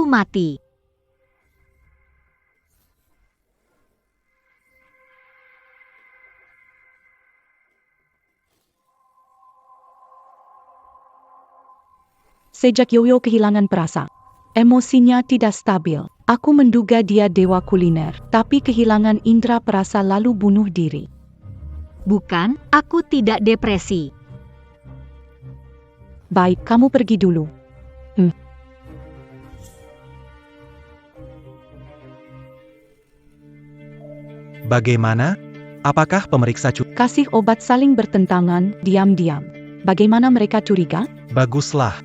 mati. Sejak Yoyo kehilangan perasa, emosinya tidak stabil. Aku menduga dia dewa kuliner, tapi kehilangan indera perasa lalu bunuh diri. Bukan, aku tidak depresi. Baik, kamu pergi dulu. Bagaimana? Apakah pemeriksa Kasih obat saling bertentangan, diam-diam. Bagaimana mereka curiga? Baguslah.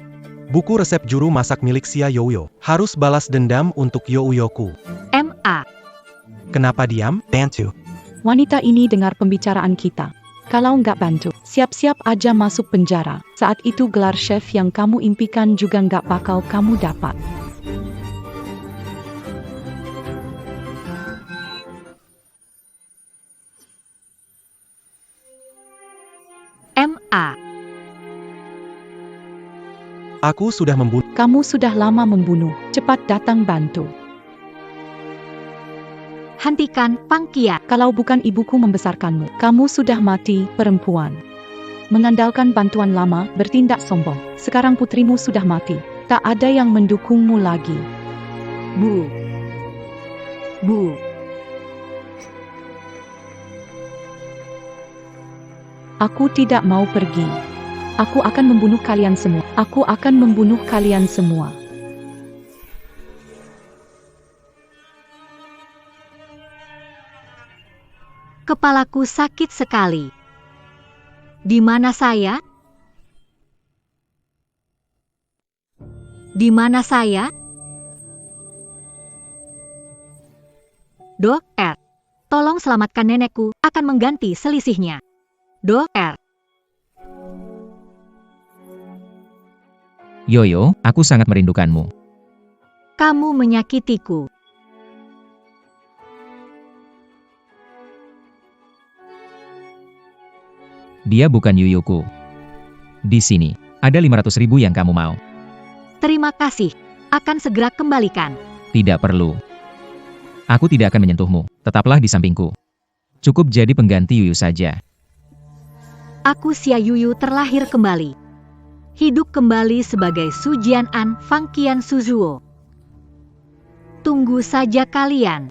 Buku resep juru masak milik Xia Youyo. Harus balas dendam untuk Youyoku. MA. Kenapa diam? Bantu. Wanita ini dengar pembicaraan kita. Kalau nggak bantu, siap-siap aja masuk penjara. Saat itu gelar chef yang kamu impikan juga nggak bakal kamu dapat. MA. Aku sudah membunuh. Kamu sudah lama membunuh. Cepat datang bantu. Hentikan, Pangkia. Kalau bukan ibuku membesarkanmu, kamu sudah mati, perempuan. Mengandalkan bantuan lama, bertindak sombong. Sekarang putrimu sudah mati. Tak ada yang mendukungmu lagi. Bu. Bu. Aku tidak mau pergi. Aku akan membunuh kalian semua. Aku akan membunuh kalian semua. Kepalaku sakit sekali. Di mana saya? Di mana saya? Dok, tolong selamatkan nenekku, akan mengganti selisihnya. Dok. Yoyo, aku sangat merindukanmu. Kamu menyakitiku. Dia bukan Yuyuku. Di sini, ada 500.000 yang kamu mau. Terima kasih. Akan segera kembalikan. Tidak perlu. Aku tidak akan menyentuhmu. Tetaplah di sampingku. Cukup jadi pengganti Yuyu saja. Aku Xia Yuyu terlahir kembali. Hidup kembali sebagai Sujian An Fangqian Suzuo. Tunggu saja kalian.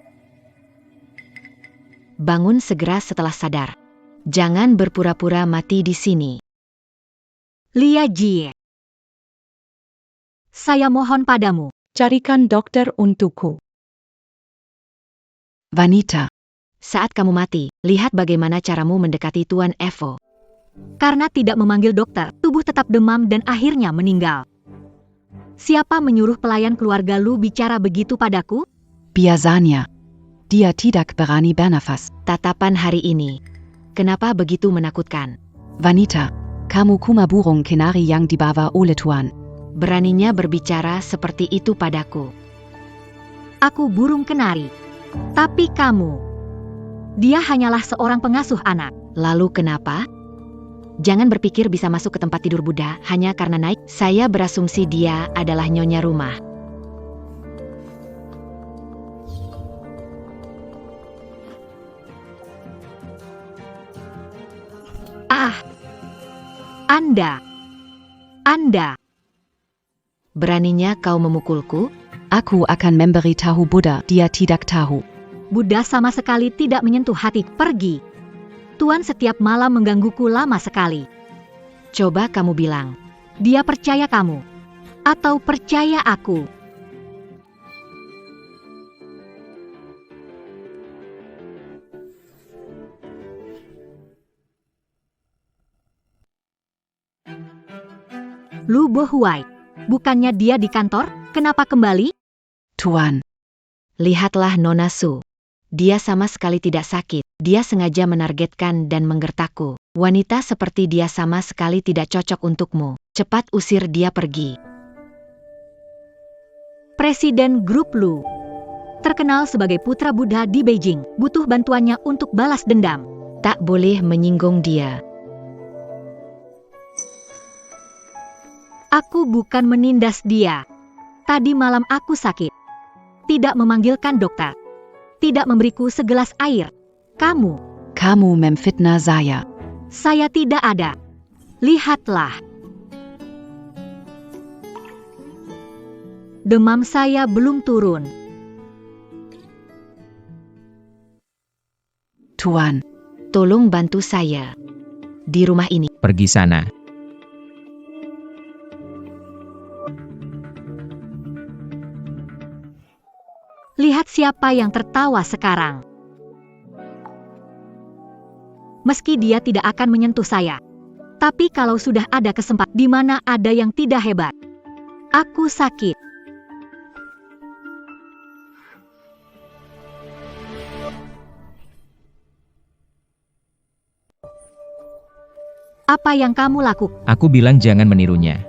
Bangun segera setelah sadar. Jangan berpura-pura mati di sini. Lia Jie. Saya mohon padamu. Carikan dokter untukku. Wanita. Saat kamu mati, lihat bagaimana caramu mendekati Tuan Evo. Karena tidak memanggil dokter, tubuh tetap demam dan akhirnya meninggal. Siapa menyuruh pelayan keluarga lu bicara begitu padaku? Biasanya, dia tidak berani bernafas. Tatapan hari ini. Kenapa begitu menakutkan? Wanita, kamu kuma burung kenari yang dibawa oleh Tuan. Beraninya berbicara seperti itu padaku. Aku burung kenari. Tapi kamu. Dia hanyalah seorang pengasuh anak. Lalu kenapa? Jangan berpikir bisa masuk ke tempat tidur Buddha hanya karena naik. Saya berasumsi dia adalah nyonya rumah. Anda. Beraninya kau memukulku? Aku akan memberitahu Buddha, dia tidak tahu. Buddha sama sekali tidak menyentuh hati. Pergi. Tuan setiap malam menggangguku lama sekali. Coba kamu bilang, dia percaya kamu. Atau percaya aku. Lu Bohuai, bukannya dia di kantor? Kenapa kembali? Tuan, Lihatlah Nona Su. Dia sama sekali tidak sakit. Dia sengaja menargetkan dan menggertakku. Wanita seperti dia sama sekali tidak cocok untukmu. Cepat usir dia pergi. Presiden Grup Lu. Terkenal sebagai putra Buddha di Beijing. Butuh bantuannya untuk balas dendam. Tak boleh menyinggung dia. Aku bukan menindas dia. Tadi malam aku sakit. Tidak memanggilkan dokter. Tidak memberiku segelas air. Kamu memfitnah saya. Saya tidak ada. Lihatlah. Demam saya belum turun. Tuan, Tolong bantu saya. Di rumah ini. Pergi sana. Lihat siapa yang tertawa sekarang. Meski dia tidak akan menyentuh saya. Tapi kalau sudah ada kesempatan di mana ada yang tidak hebat. Aku sakit. Apa yang kamu lakukan? Aku bilang jangan menirunya.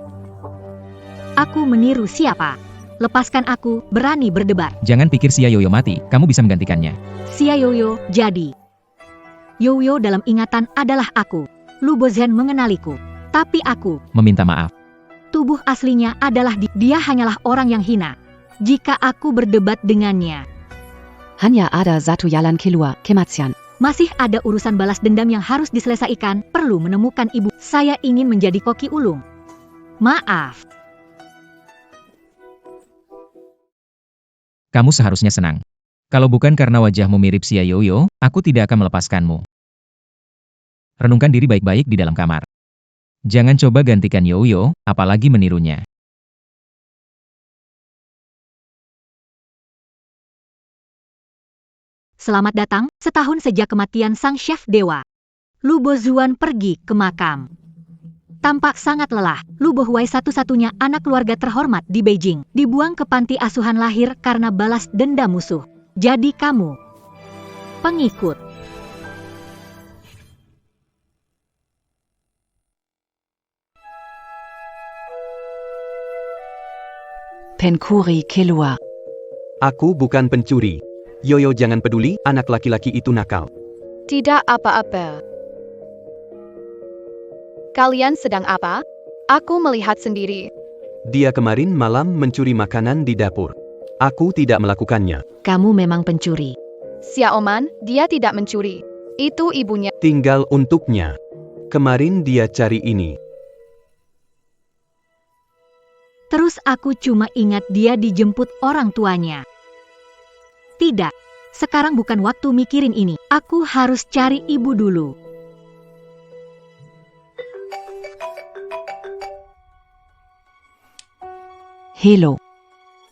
Aku meniru siapa? Lepaskan aku, berani berdebat. Jangan pikir Xia Yoyo mati, kamu bisa menggantikannya. Xia Yoyo jadi. Yoyo dalam ingatan adalah aku. Lu Bozhen mengenaliku. Tapi aku, Meminta maaf. tubuh aslinya adalah dia hanyalah orang yang hina. Jika aku berdebat dengannya, hanya ada satu jalan keluar, kematian. masih ada urusan balas dendam yang harus diselesaikan, perlu menemukan ibu. Saya ingin menjadi koki ulung. Maaf. Kamu seharusnya senang. Kalau bukan karena wajahmu mirip Xia Yoyo, aku tidak akan melepaskanmu. Renungkan diri baik-baik di dalam kamar. Jangan coba gantikan Yoyo, apalagi menirunya. Selamat datang, setahun sejak kematian sang chef dewa. Lu Bozuan pergi ke makam. Tampak sangat lelah, Lu Bohuai satu-satunya anak keluarga terhormat di Beijing, dibuang ke panti asuhan lahir karena balas dendam musuh. Jadi kamu, pengikut. Pencuri keluar. Aku bukan pencuri. Yoyo jangan peduli, anak laki-laki itu nakal. Tidak apa-apa. Kalian sedang apa? Aku melihat sendiri. Dia kemarin malam mencuri makanan di dapur. Aku tidak melakukannya. Kamu memang pencuri. Xia Oman, dia tidak mencuri. Itu ibunya. Tinggal untuknya. Kemarin dia cari ini. Terus aku cuma ingat dia dijemput orang tuanya. Tidak, sekarang bukan waktu mikirin ini. Aku harus cari ibu dulu. Hello,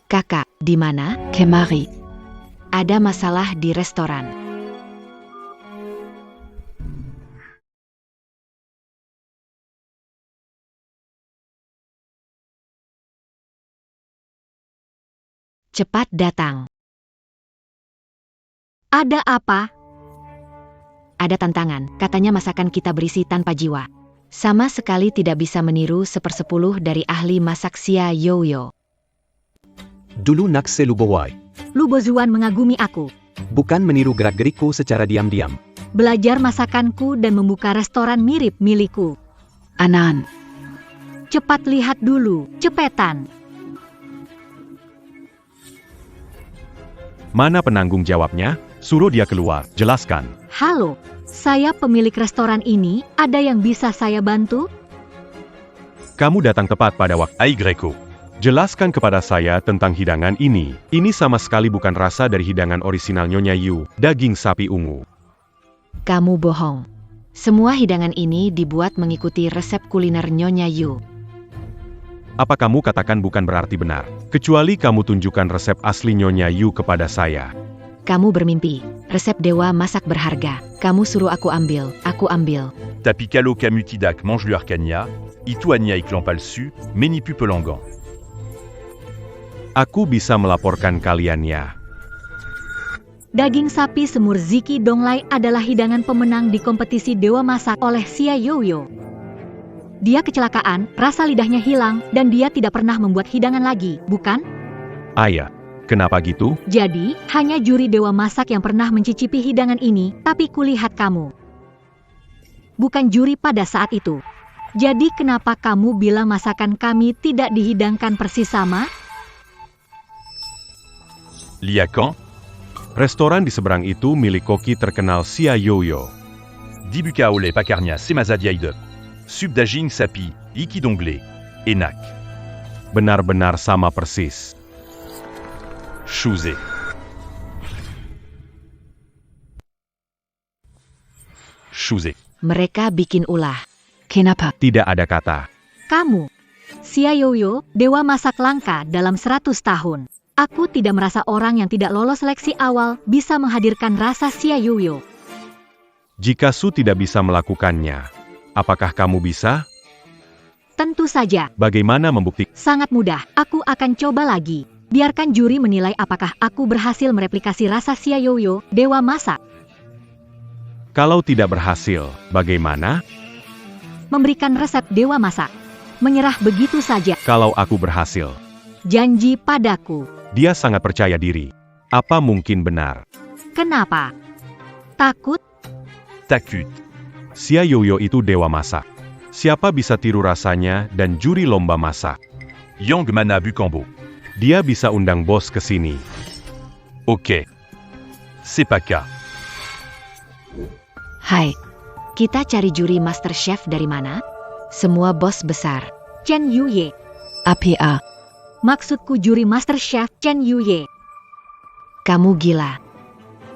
Kakak, di mana? kemari. Ada masalah di restoran. Cepat datang. Ada apa? Ada tantangan, katanya masakan kita berisi tanpa jiwa. Sama sekali tidak bisa meniru 1/10 dari ahli masak Xia Yoyo. Dulu nakse Lu Bohuai. Lu Bozuan mengagumi aku. Bukan meniru gerak-gerikku secara diam-diam. Belajar masakanku dan membuka restoran mirip milikku. Anan, Cepat lihat dulu, cepetan. Mana penanggung jawabnya? Suruh dia keluar, jelaskan. Halo, saya pemilik restoran ini, ada yang bisa saya bantu? Kamu datang tepat pada waktu. Greco. Jelaskan kepada saya tentang hidangan ini. Ini sama sekali bukan rasa dari hidangan orisinal Nyonya Yu, daging sapi ungu. Kamu bohong. Semua hidangan ini dibuat mengikuti resep kuliner Nyonya Yu. Apa kamu katakan bukan berarti benar? Kecuali kamu tunjukkan resep asli Nyonya Yu kepada saya. Kamu bermimpi, resep dewa masak berharga. Kamu suruh aku ambil, aku ambil. Tapicalo Camutidac mange le Arcania, Ituania Iclampalsu, Menipu Pelangan. Aku bisa melaporkan kalian ya. Daging sapi semur Ziki Donglai adalah hidangan pemenang di kompetisi dewa masak oleh Xia Yoyo. Dia kecelakaan, rasa lidahnya hilang, dan dia tidak pernah membuat hidangan lagi, bukan? Ayah, kenapa gitu? Jadi, hanya juri dewa masak yang pernah mencicipi hidangan ini, tapi kulihat kamu. Bukan juri pada saat itu. Jadi kenapa kamu bilang masakan kami tidak dihidangkan persis sama? Liacan, Restoran di seberang itu milik koki terkenal Xia Yoyo. Dibuka Olé Pacarnia Semazadiaide, Subdajing Sapi, Iki Dongle, Enak, Benar-benar sama persis. Chouzé, Chouzé, Mereka bikin ulah. Kenapa? Tidak ada kata. Kamu, Xia Yoyo, dewa masak langka dalam 100 tahun. Aku tidak merasa orang yang tidak lolos seleksi awal bisa menghadirkan rasa Xia Yoyo. Jika Su tidak bisa melakukannya, apakah kamu bisa? Tentu saja, Bagaimana membuktikan? sangat mudah. Aku akan coba lagi. Biarkan juri menilai apakah aku berhasil mereplikasi rasa Xia Yoyo, dewa masak. Kalau tidak berhasil, bagaimana? Memberikan resep dewa masak. Menyerah begitu saja. Kalau aku berhasil, Janji padaku. dia sangat percaya diri. Apa mungkin benar? Kenapa? Takut? Takut, Xia Yoyo itu dewa masak. Siapa bisa tiru rasanya dan juri lomba masak? Yang Mana Bukambo. Dia bisa undang bos ke sini. Ok. C'est pas cas. Hai, Kita cari juri Master Chef dari mana? Semua bos besar. Chen Yuye. APA. Maksudku juri Master Chef Chen Yuye. Kamu gila.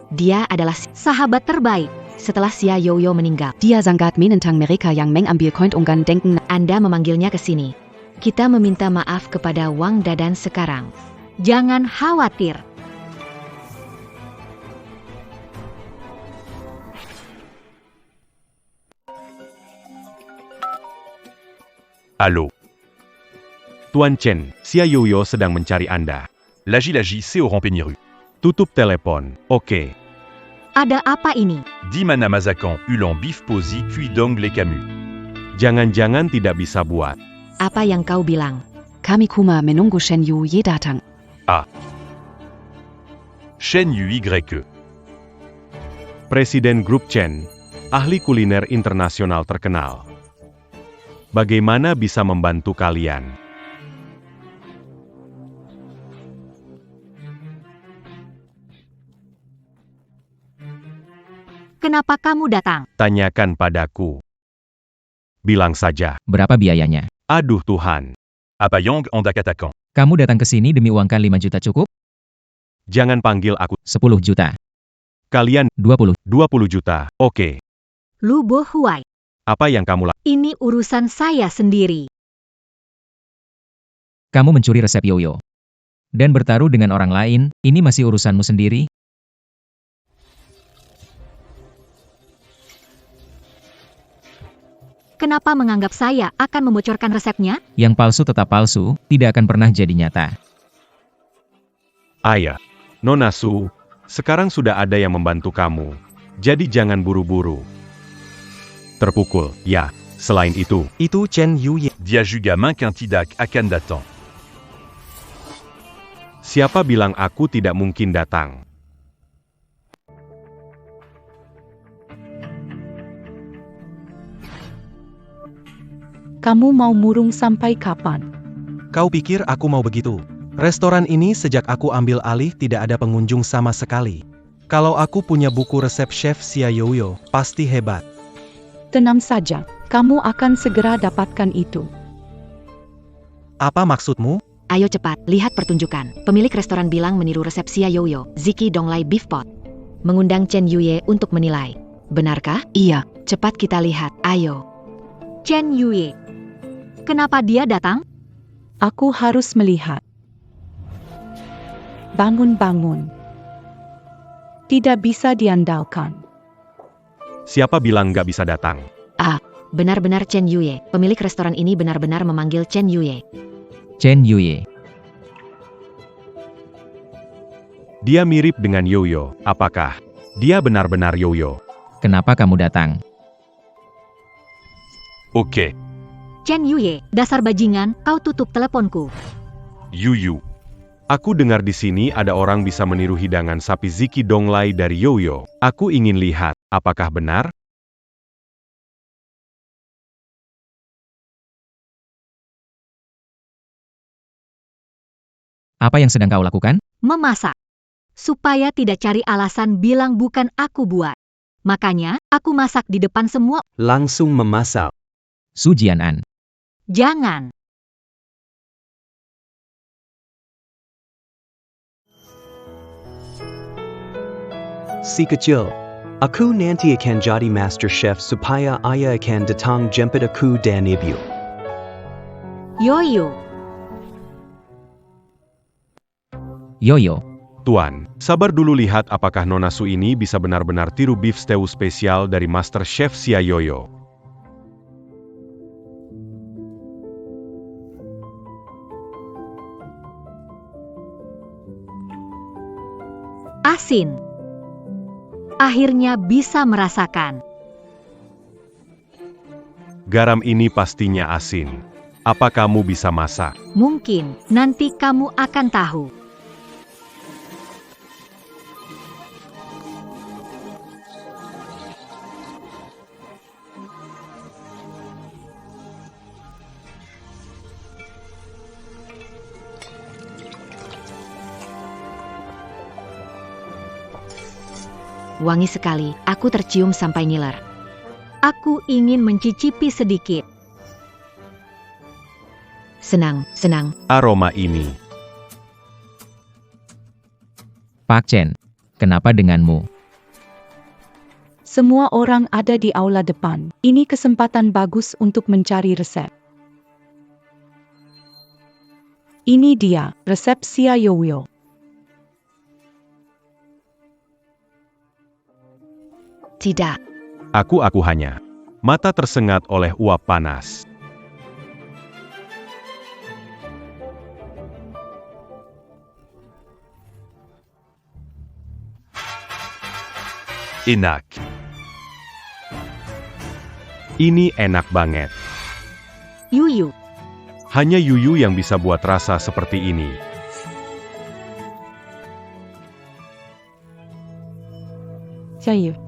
Dia adalah sahabat terbaik setelah Xia Yoyo meninggal. Dia sangat menentang mereka yang mengambil koin unggan denken. Anda memanggilnya ke sini. Kita meminta maaf kepada Wang Dadan sekarang. Jangan khawatir. Allô. Tuan Chen, Xia Yoyo sedang mencari Anda. Lagi, c'est au Rampeniru. Tutup telepon, oke. Ada apa ini? Dimana Mazakan, Ulan Bif Posi, Kui Dong Les Camus. Jangan-jangan tidak bisa buat. Apa yang kau bilang? Kami kuma menunggu Shen Yuye datang. Shen Yue. Presiden Grup Chen, ahli kuliner internasional terkenal. Bagaimana bisa membantu kalian? Kenapa kamu datang? Tanyakan padaku. Bilang saja. Berapa biayanya? Aduh Tuhan. Apa Yang Anda Katakan. Kamu datang ke sini demi uangkan 5 juta cukup? Jangan panggil aku. 10 juta. Kalian 20. 20 juta. Oke. Lu Bo Huai. Apa yang kamu lakukan? Ini urusan saya sendiri. Kamu mencuri resep Yoyo. Dan bertaruh dengan orang lain, ini masih urusanmu sendiri? Kenapa menganggap saya akan membocorkan resepnya? Yang palsu tetap palsu, tidak akan pernah jadi nyata. Ayah. Nona Su. Sekarang sudah ada yang membantu kamu. Jadi jangan buru-buru. Terpukul, ya. Selain itu Chen Yuye. Dia juga makin tidak akan datang. Siapa bilang aku tidak mungkin datang? Kamu mau murung sampai kapan? Kau pikir aku mau begitu? Restoran ini sejak aku ambil alih tidak ada pengunjung sama sekali. Kalau aku punya buku resep Chef Xia Yoyo, pasti hebat. Tenang saja, kamu akan segera dapatkan itu. Apa maksudmu? Ayo cepat, lihat pertunjukan. Pemilik restoran bilang meniru resep Xia Yoyo, Ziki Donglai Beef Pot. Mengundang Chen Yuye untuk menilai. Benarkah? Iya. Cepat kita lihat, ayo. Chen Yuye. Kenapa dia datang? Aku harus melihat. Bangun-bangun. Tidak bisa diandalkan. Siapa bilang nggak bisa datang? Benar-benar Chen Yuye. Pemilik restoran ini benar-benar memanggil Chen Yuye. Chen Yuye. Dia mirip dengan Yoyo. Apakah dia benar-benar Yoyo? Kenapa kamu datang? Ok. Chen Yuye, dasar bajingan, kau tutup teleponku. Yu. Aku dengar di sini ada orang bisa meniru hidangan sapi Ziki Donglai dari Yoyo. Aku ingin lihat, apakah benar? Apa yang sedang kau lakukan? Memasak. supaya tidak cari alasan bilang bukan aku buat. Makanya, aku masak di depan semua. Langsung memasak. Su Jianan. Jangan. Si kecil. Aku nanti akan jadi master chef supaya ayah akan datang jemput aku dan ibu. Yoyo. Yoyo. Tuan, sabar dulu lihat apakah Nona Su ini bisa benar-benar tiru beef stew spesial dari Master Chef Sia Yoyo. Asin. Akhirnya bisa merasakan. Garam ini pastinya asin. Apa kamu bisa masak? Mungkin, nanti kamu akan tahu. Wangi sekali, aku tercium sampai ngiler. Aku ingin mencicipi sedikit. Senang. Aroma ini. Pak Chen. Kenapa denganmu? Semua orang ada di aula depan. Ini kesempatan bagus untuk mencari resep. Ini dia, resep Sia Yoyo. Tidak. Aku hanya. Mata tersengat oleh uap panas. Enak. Ini enak banget. Yuyu. Hanya Yuyu yang bisa buat rasa seperti ini. Saya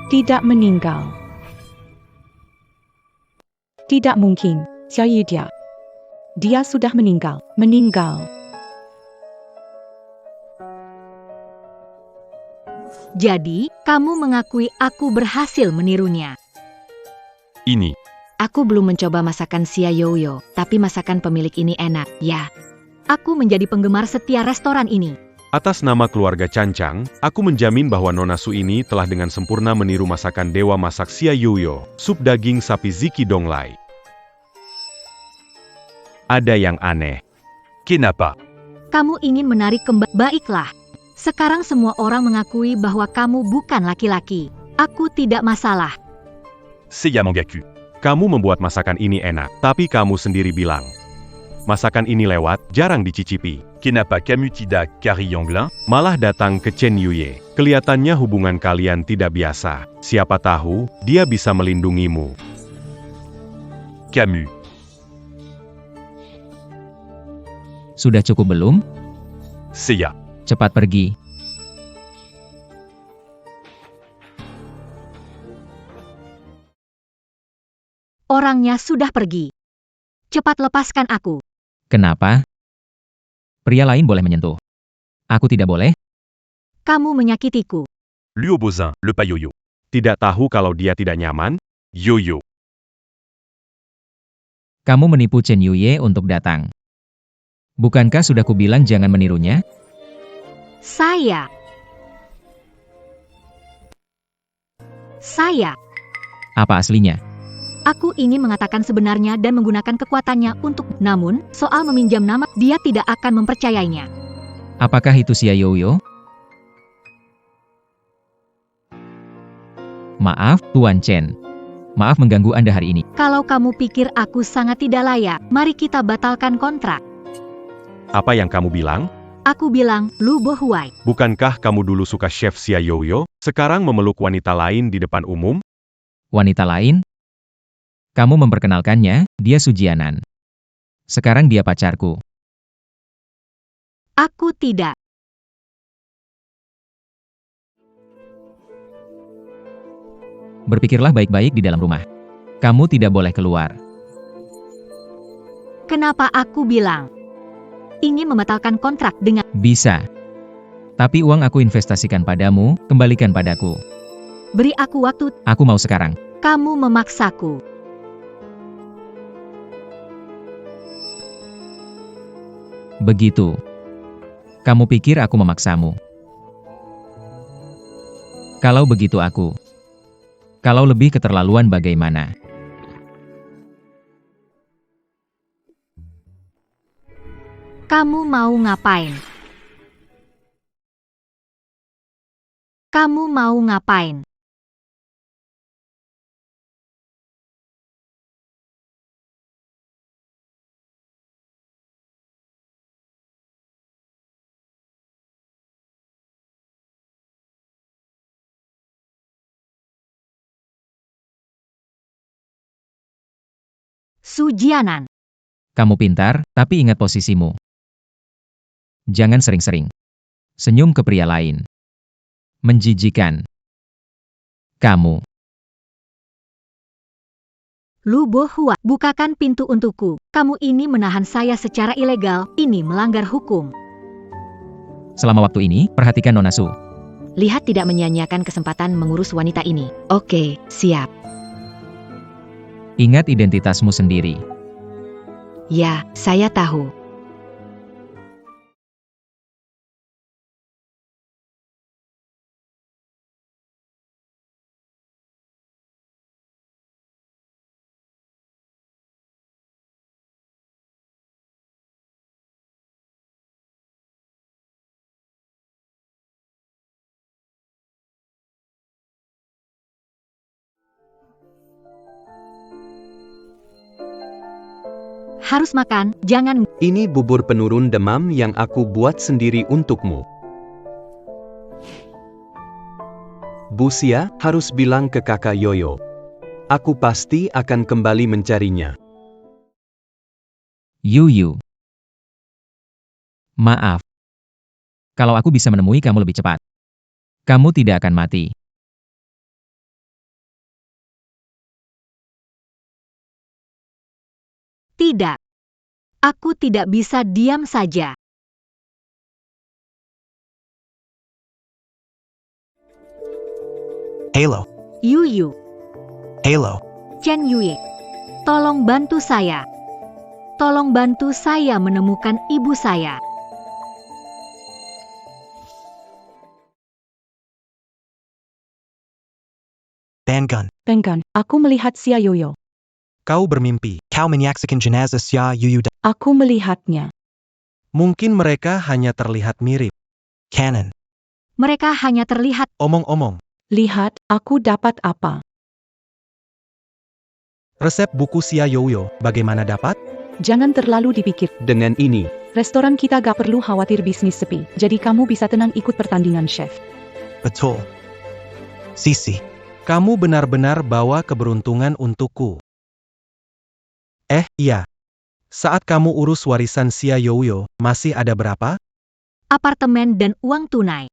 tidak meninggal. Tidak mungkin, saya dia sudah meninggal. Jadi, kamu mengakui aku berhasil menirunya. Ini. Aku belum mencoba masakan Sia Yoyo, tapi masakan pemilik ini enak, ya. Aku menjadi penggemar setia restoran ini. Atas nama keluarga Cancang, aku menjamin bahwa Nona Su ini telah dengan sempurna meniru masakan dewa masak Sia Yoyo, sup daging sapi Ziki Donglai. Ada yang aneh. Kenapa? Kamu ingin menarik kembali. Baiklah. Sekarang semua orang mengakui bahwa kamu bukan laki-laki. Aku tidak masalah. Seiya Mangaku. Kamu membuat masakan ini enak, tapi kamu sendiri bilang. Masakan ini lewat, jarang dicicipi. Kenapa kamu tidak cari yang lain? Malah datang ke Chen Yuye. Kelihatannya hubungan kalian tidak biasa. Siapa tahu, dia bisa melindungimu. Kamu. Sudah cukup belum? Seiya. Cepat pergi. Orangnya sudah pergi. Cepat lepaskan aku. Kenapa? Pria lain boleh menyentuh. Aku tidak boleh? Kamu menyakitiku. Luo Bozin, le payoyo. Tidak tahu kalau dia tidak nyaman? Yoyo. Kamu menipu Chen Yuye untuk datang. Bukankah sudah kubilang jangan menirunya? Saya. Apa aslinya? Aku ingin mengatakan sebenarnya dan menggunakan kekuatannya untuk, namun, soal meminjam nama, dia tidak akan mempercayainya. Apakah itu Sia Yoyo? Maaf, Tuan Chen. Maaf mengganggu Anda hari ini. Kalau kamu pikir aku sangat tidak layak, mari kita batalkan kontrak. Apa yang kamu bilang? Aku bilang, Lu Bo Huai. Bukankah kamu dulu suka Chef Sia Yoyo, sekarang memeluk wanita lain di depan umum? Wanita lain? Kamu memperkenalkannya, dia Sujianan. Sekarang dia pacarku. Aku tidak. Berpikirlah baik-baik di dalam rumah. Kamu tidak boleh keluar. Kenapa aku bilang? Ingin membatalkan kontrak dengan... Bisa. Tapi uang aku investasikan padamu, kembalikan padaku. Beri aku waktu, Aku mau sekarang. kamu memaksaku. Begitu. Kamu pikir aku memaksamu? Kalau begitu aku. Kalau lebih keterlaluan bagaimana? Kamu mau ngapain? Kamu mau ngapain? Sujianan. Kamu pintar, tapi ingat posisimu. Jangan sering-sering senyum ke pria lain. Menjijikan. Kamu. Lu Bohua, bukakan pintu untukku. Kamu ini menahan saya secara ilegal, ini melanggar hukum. Selama waktu ini, perhatikan Nona Su. Lihat tidak menyia-nyiakan kesempatan mengurus wanita ini. Oke, siap. Ingat identitasmu sendiri. Ya, saya tahu. Harus makan, jangan. Ini bubur penurun demam yang aku buat sendiri untukmu. Busia harus bilang ke kakak Yoyo. Aku pasti akan kembali mencarinya. Yuyu. Maaf. Kalau aku bisa menemui kamu lebih cepat, kamu tidak akan mati. Tidak. Aku tidak bisa diam saja. Halo. Yuyu, Halo. Chen Yue. Tolong bantu saya. Tolong bantu saya menemukan ibu saya. Bangun. Benggan, aku melihat Xia Yoyo. Kau bermimpi. Kau menyaksikan jenazah Xia Yuyu. Aku melihatnya. Mungkin mereka hanya terlihat mirip. Canon. Mereka hanya terlihat. Omong-omong, Lihat, aku dapat apa? resep buku Xia Yoyo, bagaimana dapat? Jangan terlalu dipikir. Dengan ini, Restoran kita gak perlu khawatir bisnis sepi. Jadi kamu bisa tenang ikut pertandingan chef. Betul. Sisi. Kamu benar-benar bawa keberuntungan untukku. Iya. Saat kamu urus warisan Xia Yoyo, masih ada berapa? Apartemen dan uang tunai.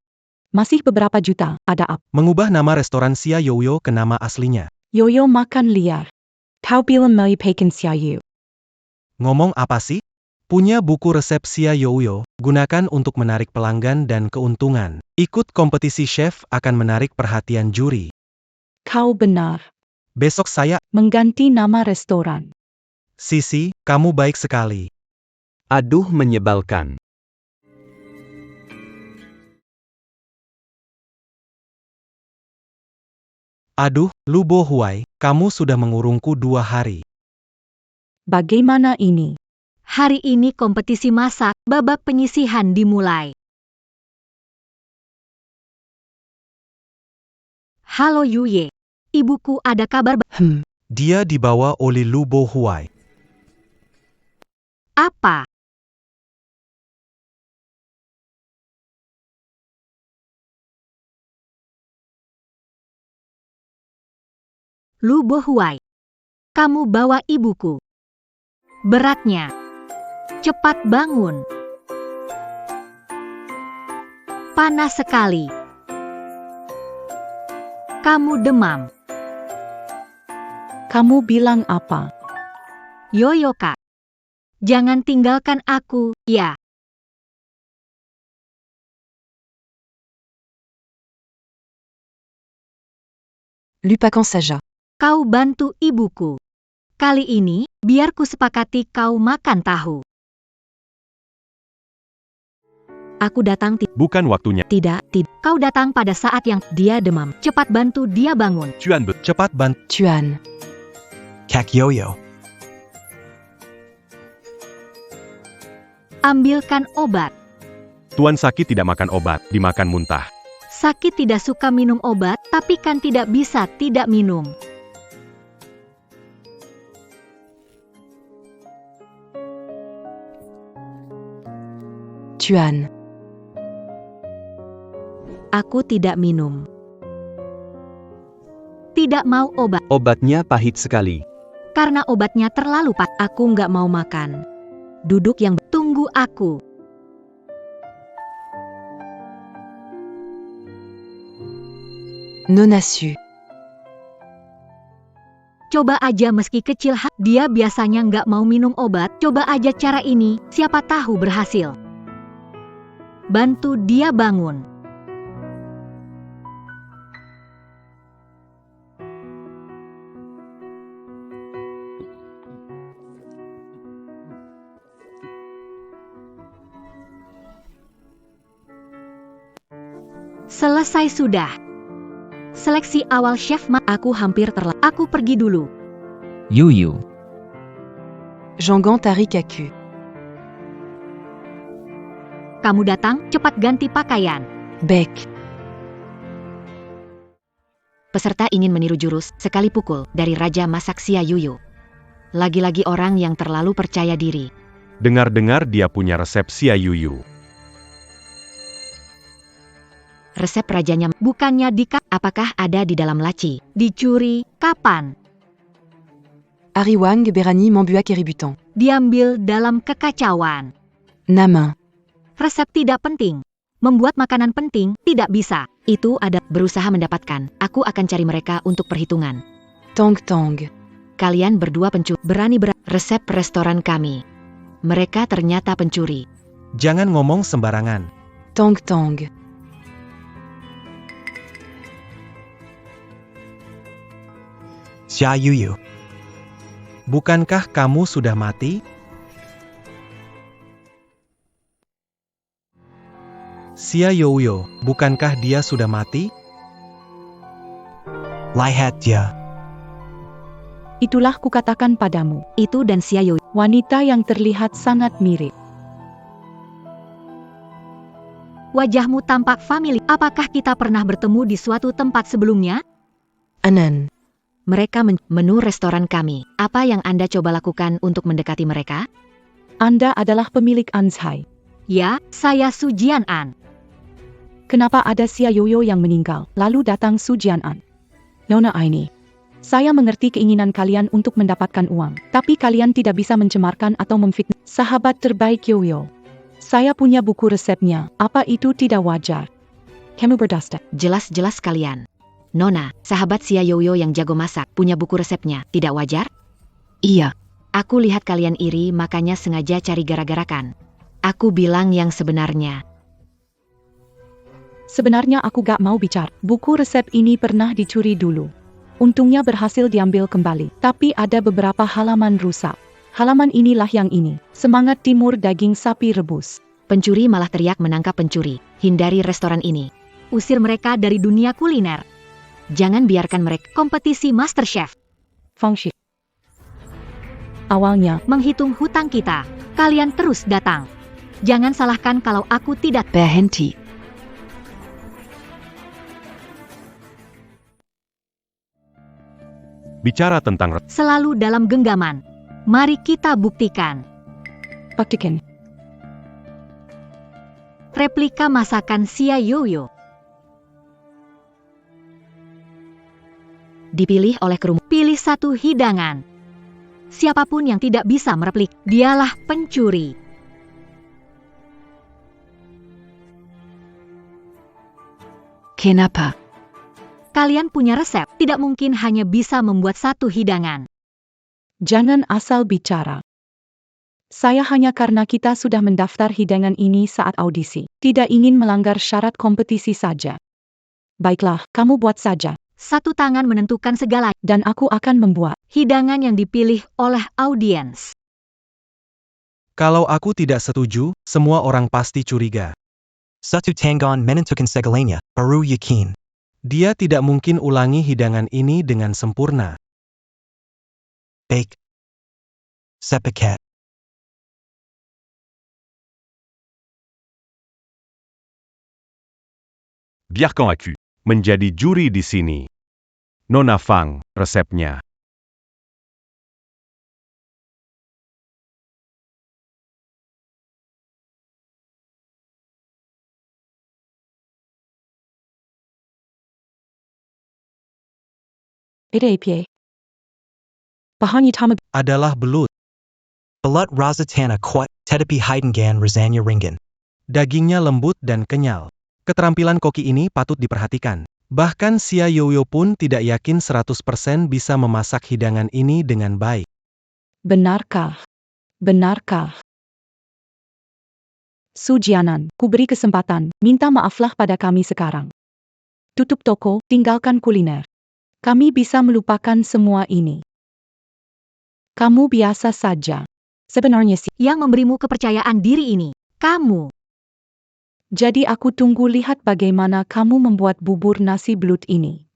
Masih beberapa juta, ada apa? Mengubah nama restoran Xia Yoyo ke nama aslinya. Yoyo makan liar. Kau bilang mau pekan Xia Yu. Ngomong apa sih? Punya buku resep Xia Yoyo, gunakan untuk menarik pelanggan dan keuntungan. Ikut kompetisi chef akan menarik perhatian juri. Kau benar. Besok saya, Mengganti nama restoran. Sisi, kamu baik sekali. aduh menyebalkan. Aduh, Lu Bohuai, kamu sudah mengurungku 2 hari. Bagaimana ini? Hari ini kompetisi masak, babak penyisihan dimulai. Halo Yuye. Ibuku ada kabar. Dia dibawa oleh Lu Bohuai. Apa? Lu Bohuai. Kamu bawa ibuku. Beratnya. Cepat bangun. Panas sekali. Kamu demam. Kamu bilang apa? Yoyo Kak. Jangan tinggalkan aku, ya. Lupakan saja. Kau bantu ibuku. Kali ini, biar ku sepakati kau makan tahu. Aku datang Bukan waktunya. tidak. Kau datang pada saat yang dia demam. Cepat bantu dia bangun. Tuan Cepat bantu. Tuan. Kak Yoyo. Ambilkan obat. Tuan sakit tidak makan obat, dimakan muntah. Sakit tidak suka minum obat, tapi kan tidak bisa tidak minum. Tuan. Aku tidak minum. Tidak mau obat, Obatnya pahit sekali. karena obatnya terlalu pahit. Aku nggak mau makan. Duduk yang tunggu aku. Non su. Coba aja meski kecil dia biasanya nggak mau minum obat. Coba aja cara ini, siapa tahu berhasil. Bantu dia bangun. Selesai sudah. Seleksi awal chef aku hampir terlambat. Aku pergi dulu. Yuyu. Jangan tarik aku. Kamu datang, cepat ganti pakaian. Baik. Peserta ingin meniru jurus sekali pukul dari Raja Masak Xia Yuyu. Lagi-lagi orang yang terlalu percaya diri. Dengar-dengar dia punya resep Xia Yuyu. Resep rajanya bukannya apakah ada di dalam laci? Dicuri, kapan? Ariwang berani membuat keributan. Diambil dalam kekacauan. Nama. Resep tidak penting. Membuat makanan penting, tidak bisa. Itu ada berusaha mendapatkan. Aku akan cari mereka untuk perhitungan. Tong tong. Kalian berdua pencuri. Berani resep restoran kami. Mereka ternyata pencuri. Jangan ngomong sembarangan. Tong tong. Xia Yuyu. Bukankah kamu sudah mati? Xia Yuyu, bukankah dia sudah mati? Lihat dia. Itulah kukatakan padamu. Itu dan Xia Yuyu. Wanita yang terlihat sangat mirip. Wajahmu tampak familiar. Apakah kita pernah bertemu di suatu tempat sebelumnya? Anan. Mereka menu restoran kami. Apa yang Anda coba lakukan untuk mendekati mereka? Anda adalah pemilik Anzhai. Ya, saya Su Jianan. Kenapa ada Xia Yoyo yang meninggal, lalu datang Su Jianan? Nona ini. Saya mengerti keinginan kalian untuk mendapatkan uang, tapi kalian tidak bisa mencemarkan atau memfitnah sahabat terbaik Yoyo. Saya punya buku resepnya, apa itu tidak wajar? Kamu berdasta. Jelas-jelas kalian. Nona, sahabat Xia Yoyo yang jago masak, punya buku resepnya, tidak wajar? Iya. Aku lihat kalian iri makanya sengaja cari gara-gara kan. Aku bilang yang sebenarnya. Sebenarnya aku gak mau bicara. Buku resep ini pernah dicuri dulu. Untungnya berhasil diambil kembali, tapi ada beberapa halaman rusak. Halaman inilah yang ini. Semangat timur daging sapi rebus. Pencuri malah teriak menangkap pencuri. Hindari restoran ini. Usir mereka dari dunia kuliner. Jangan biarkan mereka kompetisi MasterChef. Fangshi. Awalnya, Menghitung hutang kita. Kalian terus datang. Jangan salahkan kalau aku tidak. Berhenti. Bicara tentang Selalu dalam genggaman. Mari kita buktikan. Paktikan. Replika masakan Xia Yoyo. Dipilih oleh kru. Pilih satu hidangan. Siapapun yang tidak bisa mereplik, dialah pencuri. Kenapa? Kalian punya resep, tidak mungkin hanya bisa membuat satu hidangan. Jangan asal bicara. Saya hanya karena kita sudah mendaftar hidangan ini saat audisi. Tidak ingin melanggar syarat kompetisi saja. Baiklah, kamu buat saja. Satu tangan menentukan segala Dan aku akan membuat. hidangan yang dipilih oleh audiens. Kalau aku tidak setuju, semua orang pasti curiga. Satu tangon menentukan segalanya, baru yakin. Dia tidak mungkin ulangi hidangan ini dengan sempurna. Bake. Sepakat. Biarkan aku menjadi juri di sini. Nona Fang, resepnya. Pie. Bahan utama Adalah belut. Balut razatana kuat, tetapi hidangan rasanya ringan. Dagingnya lembut dan kenyal. Keterampilan koki ini patut diperhatikan. Bahkan Xia Yoyo pun tidak yakin 100% bisa memasak hidangan ini dengan baik. Benarkah? Benarkah? Su Jianan, ku beri kesempatan, minta maaflah pada kami sekarang. Tutup toko, tinggalkan kuliner. Kami bisa melupakan semua ini. Kamu biasa saja. Sebenarnya sih. Yang memberimu kepercayaan diri ini, kamu. Jadi aku tunggu lihat bagaimana kamu membuat bubur nasi belut ini.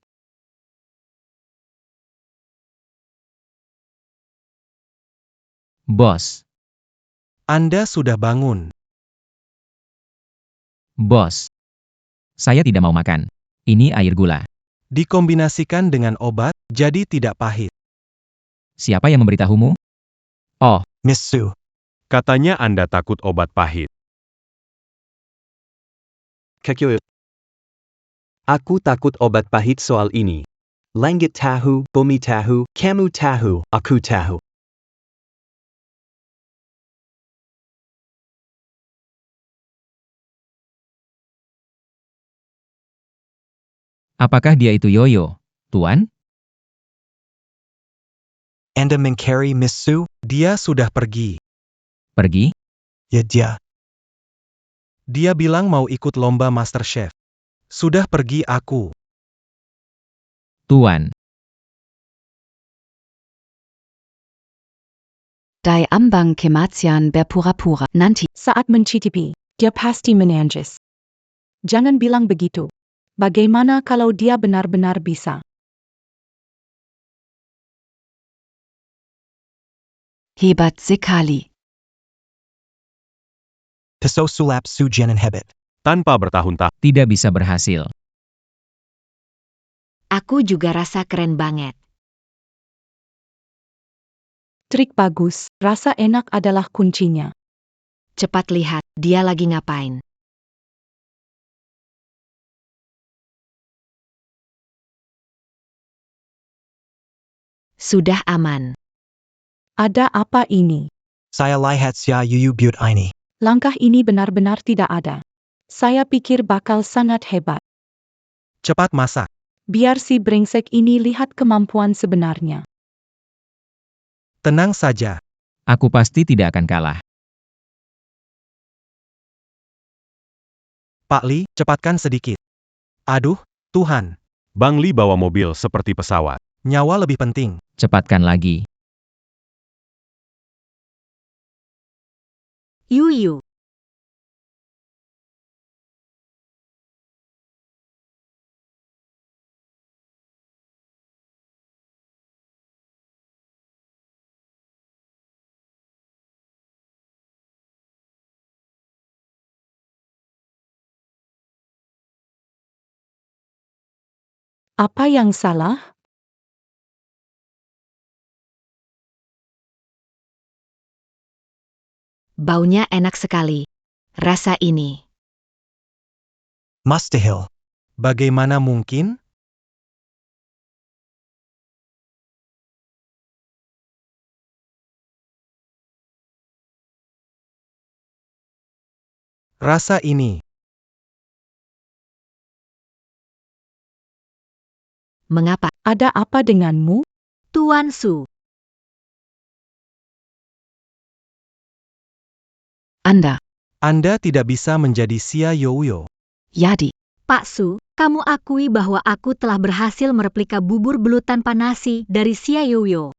Bos. Anda sudah bangun. Bos. Saya tidak mau makan. Ini air gula. Dikombinasikan dengan obat, jadi tidak pahit. Siapa yang memberitahumu? Oh, Miss Su. Katanya Anda takut obat pahit. Kakyo. Aku takut obat pahit soal ini. Langit tahu, bumi tahu, kamu tahu, aku tahu. apakah dia itu Yoyo, Tuan? Anda mencari Miss Su? Dia sudah pergi. Pergi? Ya dia. Dia bilang mau ikut lomba MasterChef. Sudah pergi aku. Tuan. Dai ambang kematian berpura-pura nanti. Saat mencicipi, dia pasti menangis. Jangan bilang begitu. Bagaimana kalau dia benar-benar bisa? Hebat sekali. Piso sulap Su Jianan hebat. Tanpa bertahun-tahun. Tidak bisa berhasil. Aku juga rasa keren banget. Trik bagus, rasa enak adalah kuncinya. Cepat lihat, dia lagi ngapain. Sudah aman. Ada apa ini? Saya lihat Xia Yuyu buat ini. Langkah ini benar-benar tidak ada. Saya pikir bakal sangat hebat. Cepat masak. Biar si brengsek ini lihat kemampuan sebenarnya. Tenang saja. Aku pasti tidak akan kalah. Pak Li, cepatkan sedikit. Aduh, Tuhan. Bang Li bawa mobil seperti pesawat. Nyawa lebih penting. Cepatkan lagi. Yuyu. Apa yang salah? Baunya enak sekali. Rasa ini. Mustahil. Bagaimana mungkin? Rasa ini. Mengapa? Ada apa denganmu? Tuan Su. Anda. Anda tidak bisa menjadi Xia Yoyo. Jadi. Pak Su, kamu akui bahwa aku telah berhasil mereplika bubur belut tanpa nasi dari Xia Yoyo.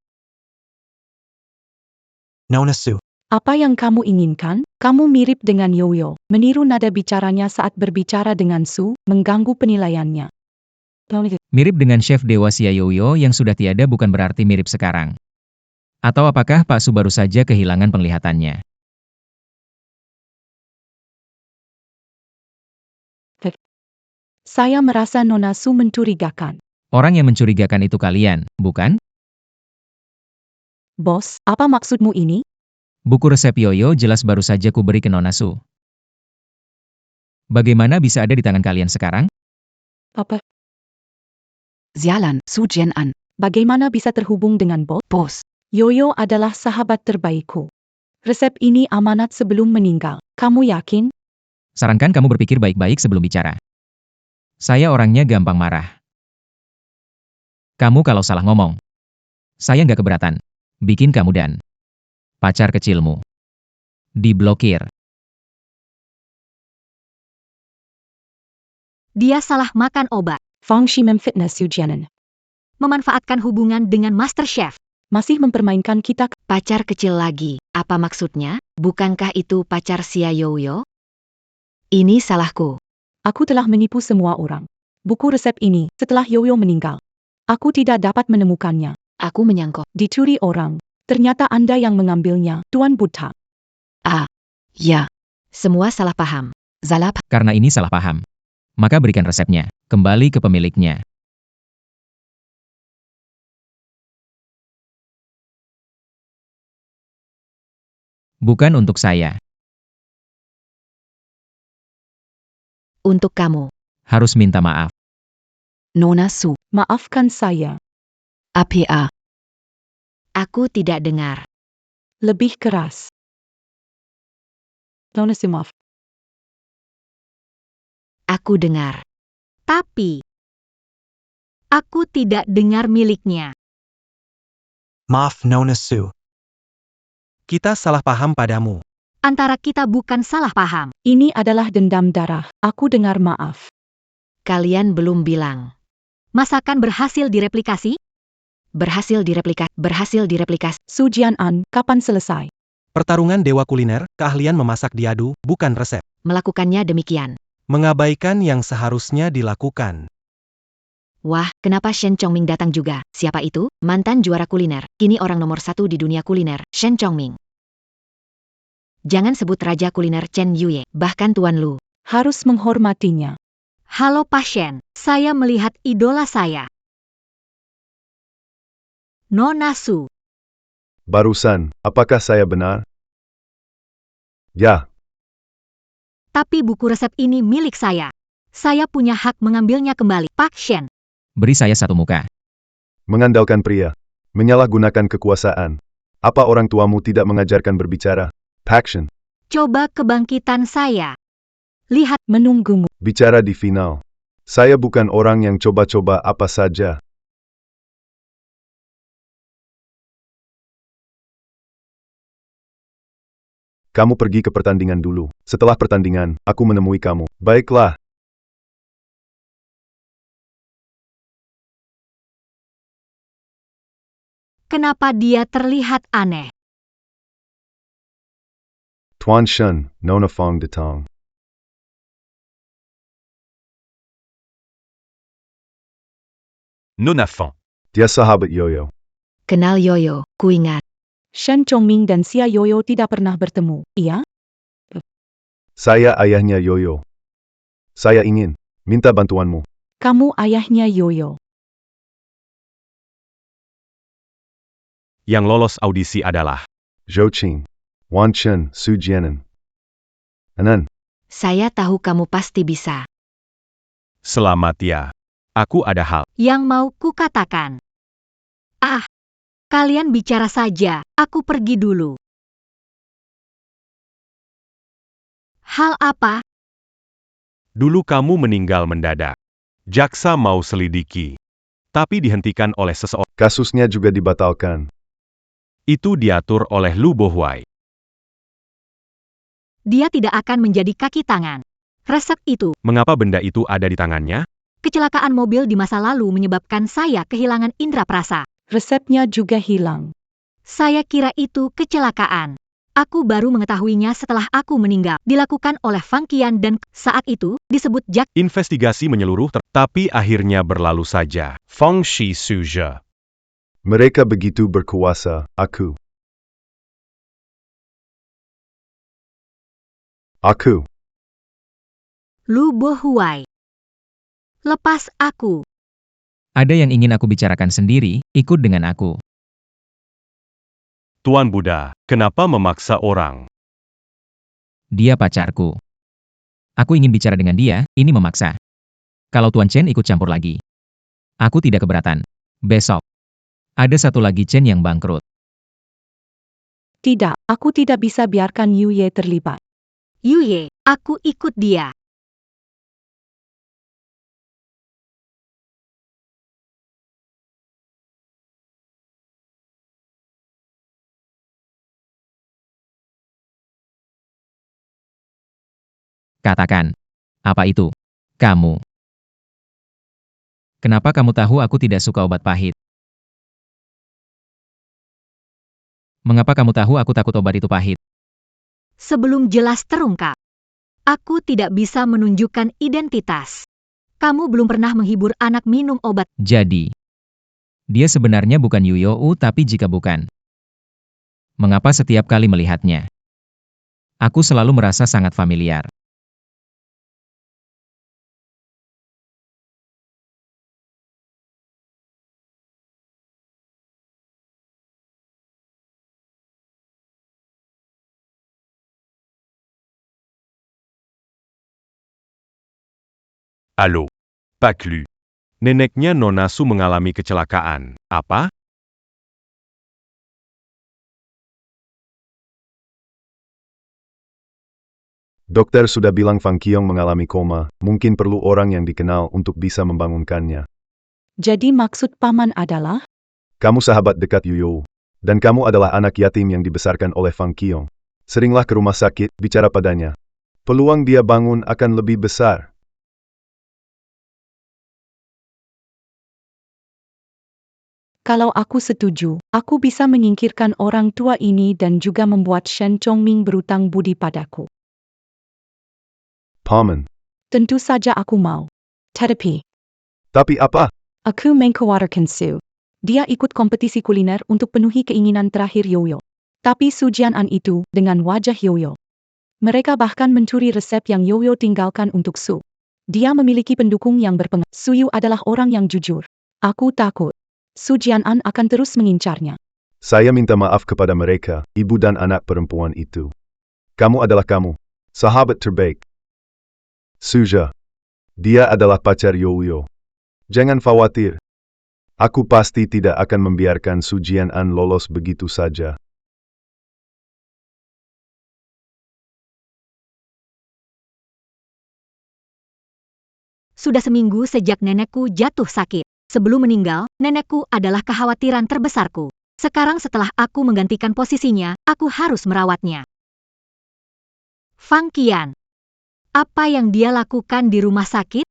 Nona Su. Apa yang kamu inginkan? Kamu mirip dengan Yoyo, meniru nada bicaranya saat berbicara dengan Su, mengganggu penilaiannya. Mirip dengan chef dewa Xia Yoyo yang sudah tiada bukan berarti mirip sekarang. Atau apakah Pak Su baru saja kehilangan penglihatannya? Saya merasa Nona Su mencurigakan. Orang yang mencurigakan itu kalian, bukan? Bos, apa maksudmu ini? Buku resep Yoyo jelas baru saja kuberi ke Nona Su. Bagaimana bisa ada di tangan kalian sekarang? Apa? Sialan, Su Jianan. Bagaimana bisa terhubung dengan bos? Bos. Yoyo adalah sahabat terbaikku. Resep ini amanat sebelum meninggal. Kamu yakin? Sarankan kamu berpikir baik-baik sebelum bicara. Saya orangnya gampang marah. Kamu kalau salah ngomong, saya nggak keberatan. Bikin kamu dan pacar kecilmu diblokir. Dia salah makan obat, Fang Shi memfitnah Su Jianan. memanfaatkan hubungan dengan Master Chef. Masih mempermainkan kita. Pacar kecil lagi, apa maksudnya? Bukankah itu pacar Xia Yoyo? Ini salahku. Aku telah menipu semua orang. Buku resep ini, setelah Yoyo meninggal. Aku tidak dapat menemukannya. Aku menyangkut. Dicuri orang. Ternyata Anda yang mengambilnya, Tuan Buddha. Ja. Semua salah paham. Salah. Karena ini salah paham, maka berikan resepnya kembali ke pemiliknya. Bukan untuk saya. Untuk kamu. Harus minta maaf. Nona Su. Maafkan saya. APA. Aku tidak dengar. Lebih keras. Nona Su maaf. Aku dengar. Tapi aku tidak dengar miliknya. Maaf Nona Su. Kita salah paham padamu. Antara kita bukan salah paham. Ini adalah dendam darah. Aku dengar maaf. Kalian belum bilang. Masakan berhasil direplikasi? Berhasil direplikasi. Su Jianan, kapan selesai? Pertarungan dewa kuliner, keahlian memasak diadu, bukan resep. Melakukannya demikian. Mengabaikan yang seharusnya dilakukan. Wah, kenapa Shen Chongming datang juga? Siapa itu? Mantan juara kuliner. Kini orang nomor 1 di dunia kuliner, Shen Chongming. Jangan sebut raja kuliner Chen Yue, bahkan Tuan Lu. Harus menghormatinya. Halo pasien, saya melihat idola saya. Nona Su. Barusan, apakah saya benar? Ya, Tapi buku resep ini milik saya. Saya punya hak mengambilnya kembali. Pak Shen. Beri saya satu muka. mengandalkan pria. Menyalahgunakan kekuasaan. Apa orang tuamu tidak mengajarkan berbicara? Paction. Coba kebangkitan saya. Lihat Menunggumu. Bicara di final. Saya bukan orang yang coba-coba apa saja. Kamu pergi ke pertandingan dulu. Setelah pertandingan, aku menemui kamu. Baiklah. kenapa dia terlihat aneh. Tuan Shen, Nona Fong Datang. Nona Fan. Dia sahabat Yoyo. Kenal Yoyo, kuingat. Shen Chongming dan Xia Yoyo tidak pernah bertemu, iya? Saya ayahnya Yoyo. Saya ingin minta bantuanmu. Kamu ayahnya Yoyo. Yang lolos audisi adalah Zhou Qing. Wan Chen, Su Jianan. Anan. Saya tahu kamu pasti bisa. selamat ya. Aku ada hal. Yang mau kukatakan. Ah, kalian bicara saja, aku pergi dulu. Hal apa? Dulu kamu meninggal mendadak. Jaksa mau selidiki. Tapi dihentikan oleh seseorang. Kasusnya juga dibatalkan. Itu diatur oleh Lu Bohuai. Dia tidak akan menjadi kaki tangan. Resep itu, Mengapa benda itu ada di tangannya? kecelakaan mobil di masa lalu menyebabkan saya kehilangan indera perasa. Resepnya juga hilang. Saya kira itu kecelakaan. Aku baru mengetahuinya setelah aku meninggal. Dilakukan oleh Fang Qian dan saat itu disebut Jack. Investigasi menyeluruh tapi akhirnya berlalu saja. Feng Shi Suzhe. Mereka begitu berkuasa, Aku. Lu Bohuai. Lepas aku. Ada yang ingin aku bicarakan sendiri, ikut dengan aku. Tuan Buddha, kenapa memaksa orang? Dia pacarku. Aku ingin bicara dengan dia, ini memaksa. Kalau Tuan Chen ikut campur lagi. Aku tidak keberatan. Besok. Ada satu lagi Chen yang bangkrut. Tidak, aku tidak bisa biarkan Yu Ye terlibat. Yuye, aku ikut dia. Katakan. Apa itu? Kamu. Kenapa kamu tahu aku tidak suka obat pahit? Mengapa kamu tahu aku takut obat itu pahit? Sebelum jelas terungkap, aku tidak bisa menunjukkan identitas. Kamu belum pernah menghibur anak minum obat. Jadi, dia sebenarnya bukan Yu You, tapi jika bukan, mengapa setiap kali melihatnya, aku selalu merasa sangat familiar. Halo. Pak Lu. Neneknya Nona Su mengalami kecelakaan. Apa? Dokter sudah bilang Fang Qiong mengalami koma, mungkin perlu orang yang dikenal untuk bisa membangunkannya. Jadi maksud paman adalah? Kamu sahabat dekat Yu You, dan kamu adalah anak yatim yang dibesarkan oleh Fang Qiong. Seringlah ke rumah sakit, bicara padanya. Peluang dia bangun akan lebih besar. Kalau aku setuju, aku bisa menyingkirkan orang tua ini dan juga membuat Shen Chongming berutang budi padaku. Paman. Tentu saja aku mau. Tetapi, Tapi apa? aku mengkhawatirkan Su. Dia ikut kompetisi kuliner untuk penuhi keinginan terakhir Yoyo. Tapi Su Jianan itu, dengan wajah Yoyo. Mereka bahkan mencuri resep yang Yoyo tinggalkan untuk Su. Dia memiliki pendukung yang berpengaruh. Su Yu adalah orang yang jujur. Aku takut Su Jianan akan terus mengincarnya. Saya minta maaf kepada mereka, ibu dan anak perempuan itu. Kamu adalah kamu, sahabat terbaik. Suzhe. Dia adalah pacar Yoyo. Jangan khawatir. Aku pasti tidak akan membiarkan Su Jianan lolos begitu saja. Sudah seminggu sejak nenekku jatuh sakit. Sebelum meninggal, nenekku adalah kekhawatiran terbesarku. Sekarang setelah aku menggantikan posisinya, aku harus merawatnya. Fang Qian. Apa yang dia lakukan di rumah sakit?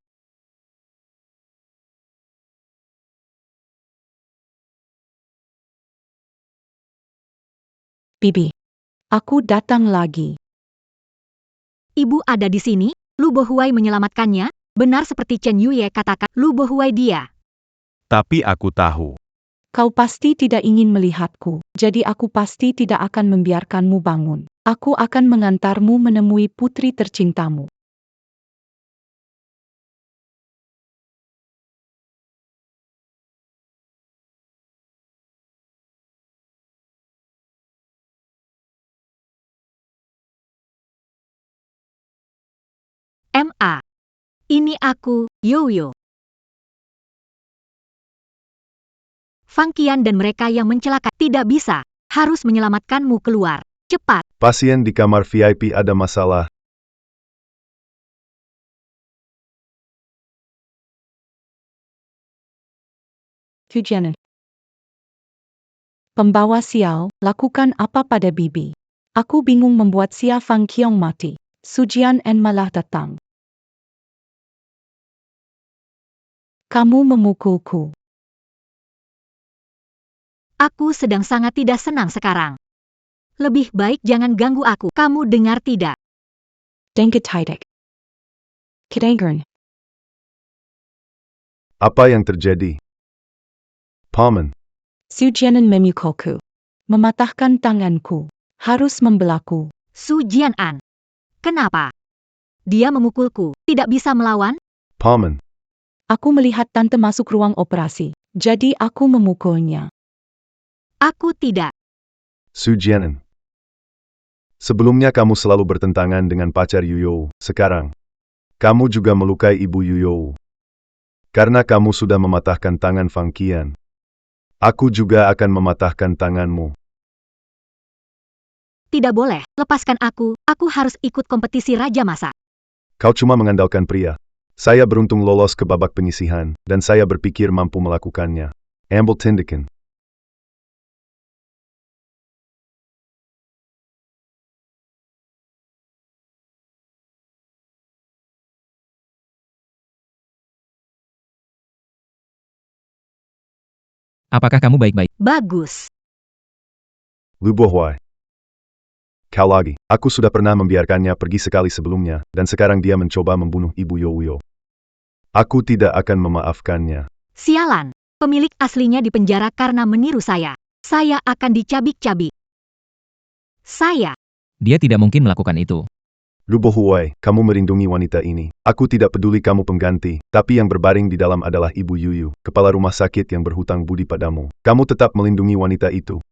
Bibi. Aku datang lagi. Ibu ada di sini, Lu Bohuai menyelamatkannya, benar seperti Chen Yuye katakan, Lu Bohuai dia. Tapi aku tahu. Kau pasti tidak ingin melihatku, jadi aku pasti tidak akan membiarkanmu bangun. Aku akan mengantarmu menemui putri tercintamu. Ma. Ini aku, Yoyo. Fang Qian dan mereka yang mencelakai tidak bisa, harus menyelamatkanmu keluar. Cepat. Pasien di kamar VIP ada masalah. Su Jianan. Pembawa sial, lakukan apa pada Bibi? Aku bingung membuat Xia Fang Qiong mati. Su Jianan malah datang. Kamu memukulku. Aku sedang sangat tidak senang sekarang. Lebih baik jangan ganggu aku. Kamu dengar tidak? Denke tidak. Kedengern. Apa yang terjadi? Paman, Sujianan memukulku. Mematahkan tanganku. Harus membelaku. Su Jianan. Kenapa? Dia memukulku. Tidak bisa melawan? Paman, Aku melihat tante masuk ruang operasi. Jadi aku memukulnya. Aku tidak. Sujianan. Sebelumnya kamu selalu bertentangan dengan pacar Yuyo. Sekarang, kamu juga melukai ibu Yuyo. Karena kamu sudah mematahkan tangan Fang Qian. Aku juga akan mematahkan tanganmu. Tidak boleh. Lepaskan aku. Aku harus ikut kompetisi Raja Masak. Kau cuma mengandalkan pria. Saya beruntung lolos ke babak penyisihan, dan saya berpikir mampu melakukannya. Ambil tindakan. Apakah kamu baik-baik? Bagus. Lu Bohwai. Kau lagi. Aku sudah pernah membiarkannya pergi sekali sebelumnya, dan sekarang dia mencoba membunuh ibu Yoyo. Aku tidak akan memaafkannya. Sialan. Pemilik aslinya dipenjara karena meniru saya. Saya akan dicabik-cabik. Saya. Dia tidak mungkin melakukan itu. Lu Bohwai, kamu merindungi wanita ini. Aku tidak peduli kamu pengganti, tapi yang berbaring di dalam adalah Ibu Yuyu, kepala rumah sakit yang berhutang budi padamu. Kamu tetap melindungi wanita itu.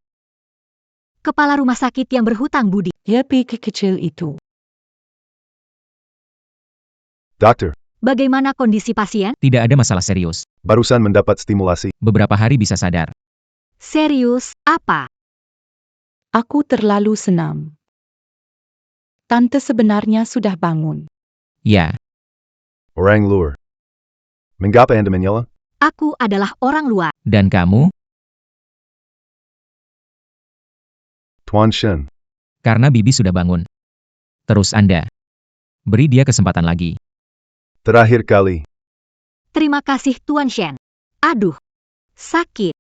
Kepala rumah sakit yang berhutang budi. Lebih kecil itu. Dokter, Bagaimana kondisi pasien? Tidak ada masalah serius. barusan mendapat stimulasi. Beberapa hari bisa sadar. Serius, apa? Aku terlalu senang. Tante sebenarnya sudah bangun. Ya, Orang luar. Mengapa Anda menyela? Aku adalah orang luar. dan kamu? Tuan Shen. Karena Bibi sudah bangun. Terus Anda. Beri dia kesempatan lagi. Terakhir kali. Terima kasih Tuan Shen. Aduh. Sakit.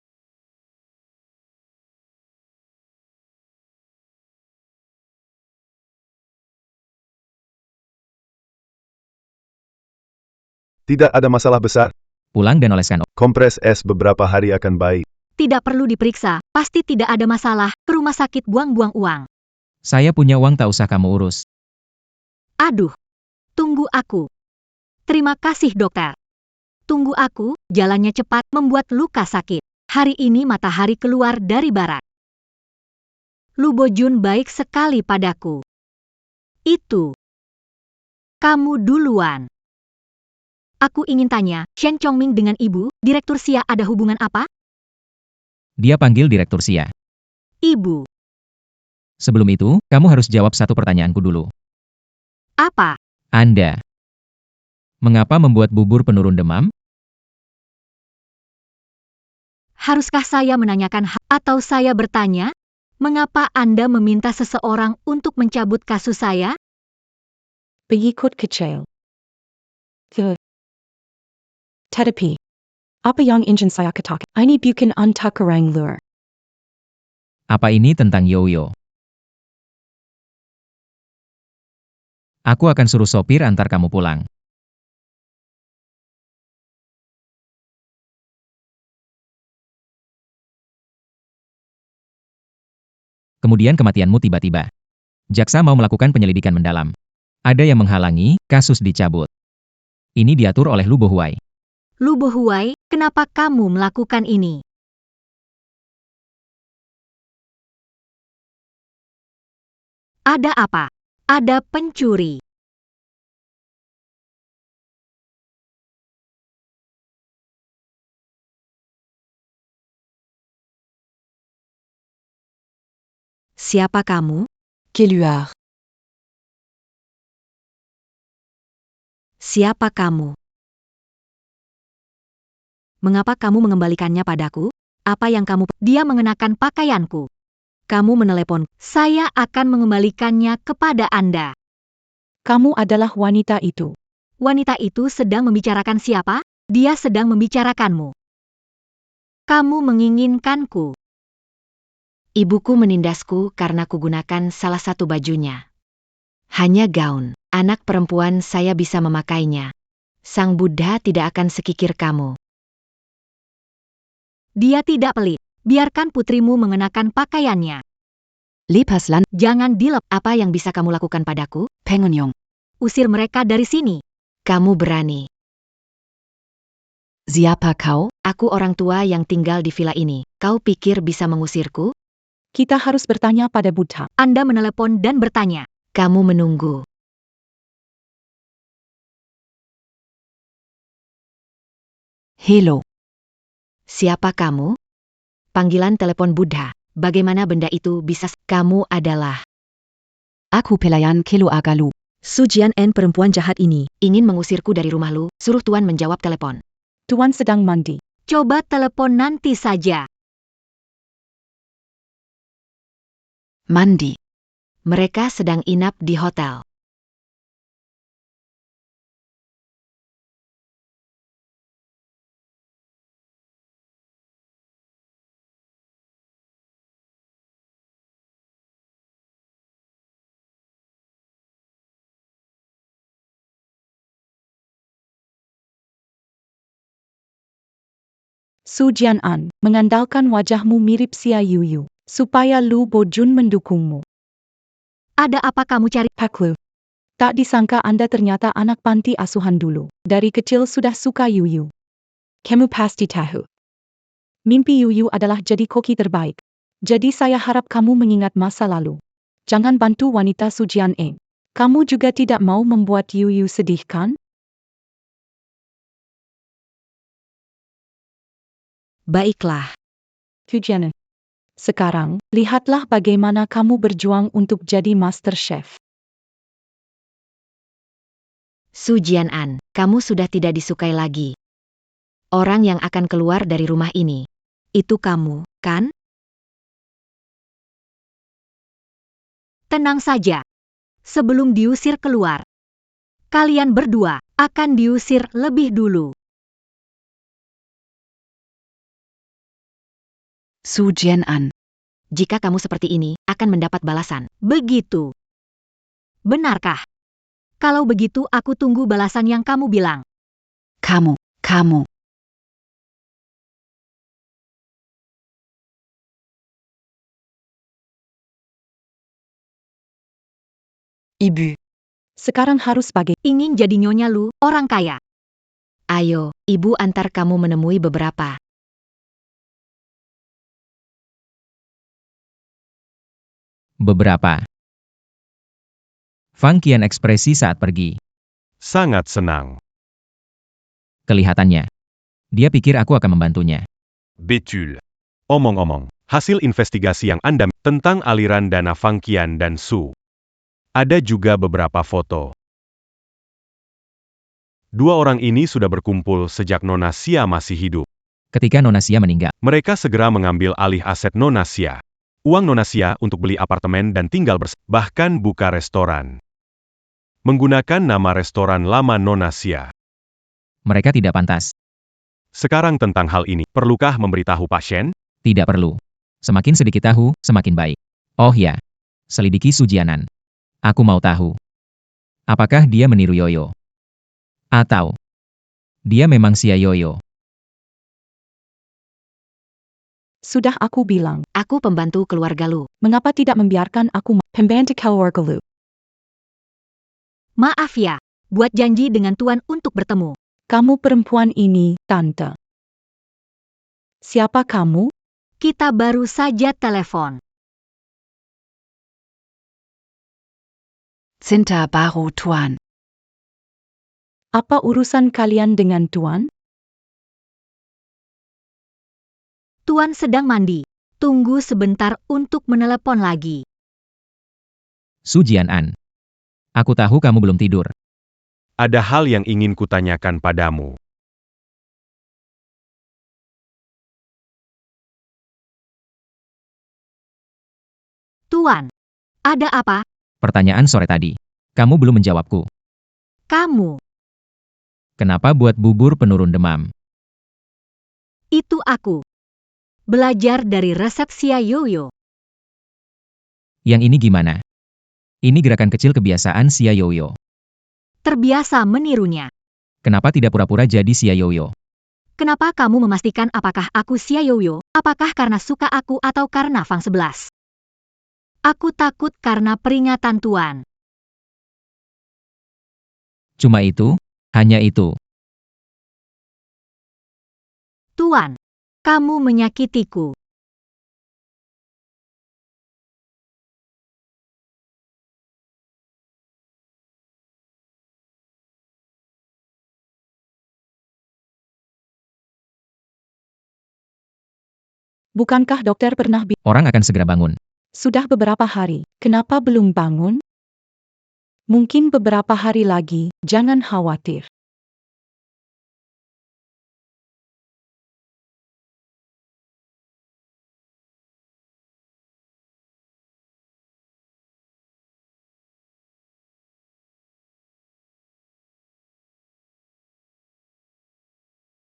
Tidak ada masalah besar. Pulang dan oleskan. Kompres es beberapa hari akan baik. Tidak perlu diperiksa. Pasti tidak ada masalah. Ke rumah sakit buang-buang uang. Saya punya uang, tak usah kamu urus. Aduh. Tunggu aku. Terima kasih dokter. Tunggu aku, jalannya cepat membuat luka sakit. Hari ini matahari keluar dari barat. Lu Bojun baik sekali padaku. Itu. Kamu duluan. Aku ingin tanya, Shen Chongming dengan ibu, Direktur Xia ada hubungan apa? Dia panggil Direktur Xia. Ibu. Sebelum itu, kamu harus jawab satu pertanyaanku dulu. Apa? Anda. Mengapa membuat bubur penurun demam? Haruskah saya menanyakan atau saya bertanya? Mengapa Anda meminta seseorang untuk mencabut kasus saya? Pengikut kecil. Tetapi, apa yang ingin saya katakan? Ini bukan untuk orang luar. Apa ini tentang Yoyo? Aku akan suruh sopir antar kamu pulang. Kemudian kematianmu tiba-tiba. Jaksa mau melakukan penyelidikan mendalam. Ada yang menghalangi, kasus dicabut. Ini diatur oleh Lu Bohwai. Lu Bohwai, kenapa kamu melakukan ini? Ada apa? Ada pencuri. Siapa kamu? Keluar. Siapa kamu? Mengapa kamu mengembalikannya padaku? Apa yang kamu... Dia mengenakan pakaianku. Kamu menelepon. Saya akan mengembalikannya kepada Anda. Kamu adalah wanita itu. Wanita itu sedang membicarakan siapa? Dia sedang membicarakanmu. Kamu menginginkanku. Ibuku menindasku karena kugunakan salah satu bajunya. Hanya gaun. Anak perempuan saya bisa memakainya. Sang Buddha tidak akan sekikir kamu. Dia tidak pelit. Biarkan putrimu mengenakan pakaiannya. Lepaslan, Jangan dilep. Apa yang bisa kamu lakukan padaku? Pengunyong. Usir mereka dari sini. Kamu berani. Siapa kau? Aku orang tua yang tinggal di villa ini. Kau pikir bisa mengusirku? Kita harus bertanya pada Buddha. Anda menelepon dan bertanya. Kamu menunggu. Hello. Siapa kamu? Panggilan telepon Buddha. Bagaimana benda itu bisa? Kamu adalah Aku pelayan Kelo Agalu. Su Jian-en, perempuan jahat ini. Ingin mengusirku dari rumah lu. Suruh tuan menjawab telepon. Tuan sedang mandi. Coba telepon nanti saja. Mandi. Mereka sedang inap di hotel. Su Jian-an, mengandalkan wajahmu mirip Xia Yuyu, supaya Lu Bojun mendukungmu. Ada apa kamu cari? Pak Lu. Tak disangka Anda ternyata anak panti asuhan dulu. Dari kecil sudah suka Yuyu. Kamu pasti tahu. Mimpi Yuyu adalah jadi koki terbaik. Jadi saya harap kamu mengingat masa lalu. Jangan bantu wanita Su Jian-en. Kamu juga tidak mau membuat Yuyu sedih, kan? Baiklah. Su Jian-en. Sekarang, lihatlah bagaimana kamu berjuang untuk jadi Master Chef. Su Jian-an, kamu sudah tidak disukai lagi. Orang yang akan keluar dari rumah ini. Itu kamu, kan? Tenang saja. Sebelum diusir keluar, kalian berdua akan diusir lebih dulu. Su Jian-an. Jika kamu seperti ini, akan mendapat balasan. Begitu. Benarkah? Kalau begitu aku tunggu balasan yang kamu bilang. Kamu. Ibu. Sekarang harus Ingin jadi nyonya Lu, orang kaya. Ayo, ibu antar kamu menemui beberapa. Beberapa. Fang Qian ekspresi saat pergi. Sangat senang. Kelihatannya. Dia pikir aku akan membantunya. Betul. Omong-omong, hasil investigasi yang Anda tentang aliran dana Fang Qian dan Su. Ada juga beberapa foto. Dua orang ini sudah berkumpul sejak Nona Xia masih hidup. Ketika Nona Xia meninggal, Mereka segera mengambil alih aset Nona Xia. Uang Nona Xia untuk beli apartemen dan tinggal bahkan buka restoran. Menggunakan nama restoran lama Nona Xia. mereka tidak pantas. Sekarang tentang hal ini, perlukah memberitahu Pak Shen? Tidak perlu. Semakin sedikit tahu, semakin baik. Oh ya. Selidiki Su Jian-an. Aku mau tahu. Apakah dia meniru Yoyo? Atau dia memang Xia Yoyo? Sudah aku bilang, Aku pembantu keluarga Lu. mengapa tidak membiarkan aku pembantu keluarga Lu? Maaf ya, buat janji dengan tuan untuk bertemu. Kamu perempuan ini, Tante. Siapa kamu? Kita baru saja telepon. Cinta baru tuan. Apa urusan kalian dengan Tuan? Tuan sedang mandi. Tunggu sebentar untuk menelepon lagi. Su Jian-an. Aku tahu kamu belum tidur. Ada hal yang ingin kutanyakan padamu. Tuan, ada apa? Pertanyaan sore tadi. Kamu belum menjawabku. Kamu. Kenapa buat bubur penurun demam? Itu aku. Belajar dari resep Xia Yoyo. Yang ini gimana? Ini gerakan kecil kebiasaan Xia Yoyo. Terbiasa menirunya. Kenapa tidak pura-pura jadi Xia Yoyo? Kenapa kamu memastikan apakah aku Xia Yoyo? Apakah karena suka aku atau karena Fang 11? Aku takut karena peringatan Tuan. Cuma itu? Hanya itu? Tuan, kamu menyakitiku. Bukankah dokter pernah Orang akan segera bangun. Sudah beberapa hari, kenapa belum bangun? Mungkin beberapa hari lagi, jangan khawatir.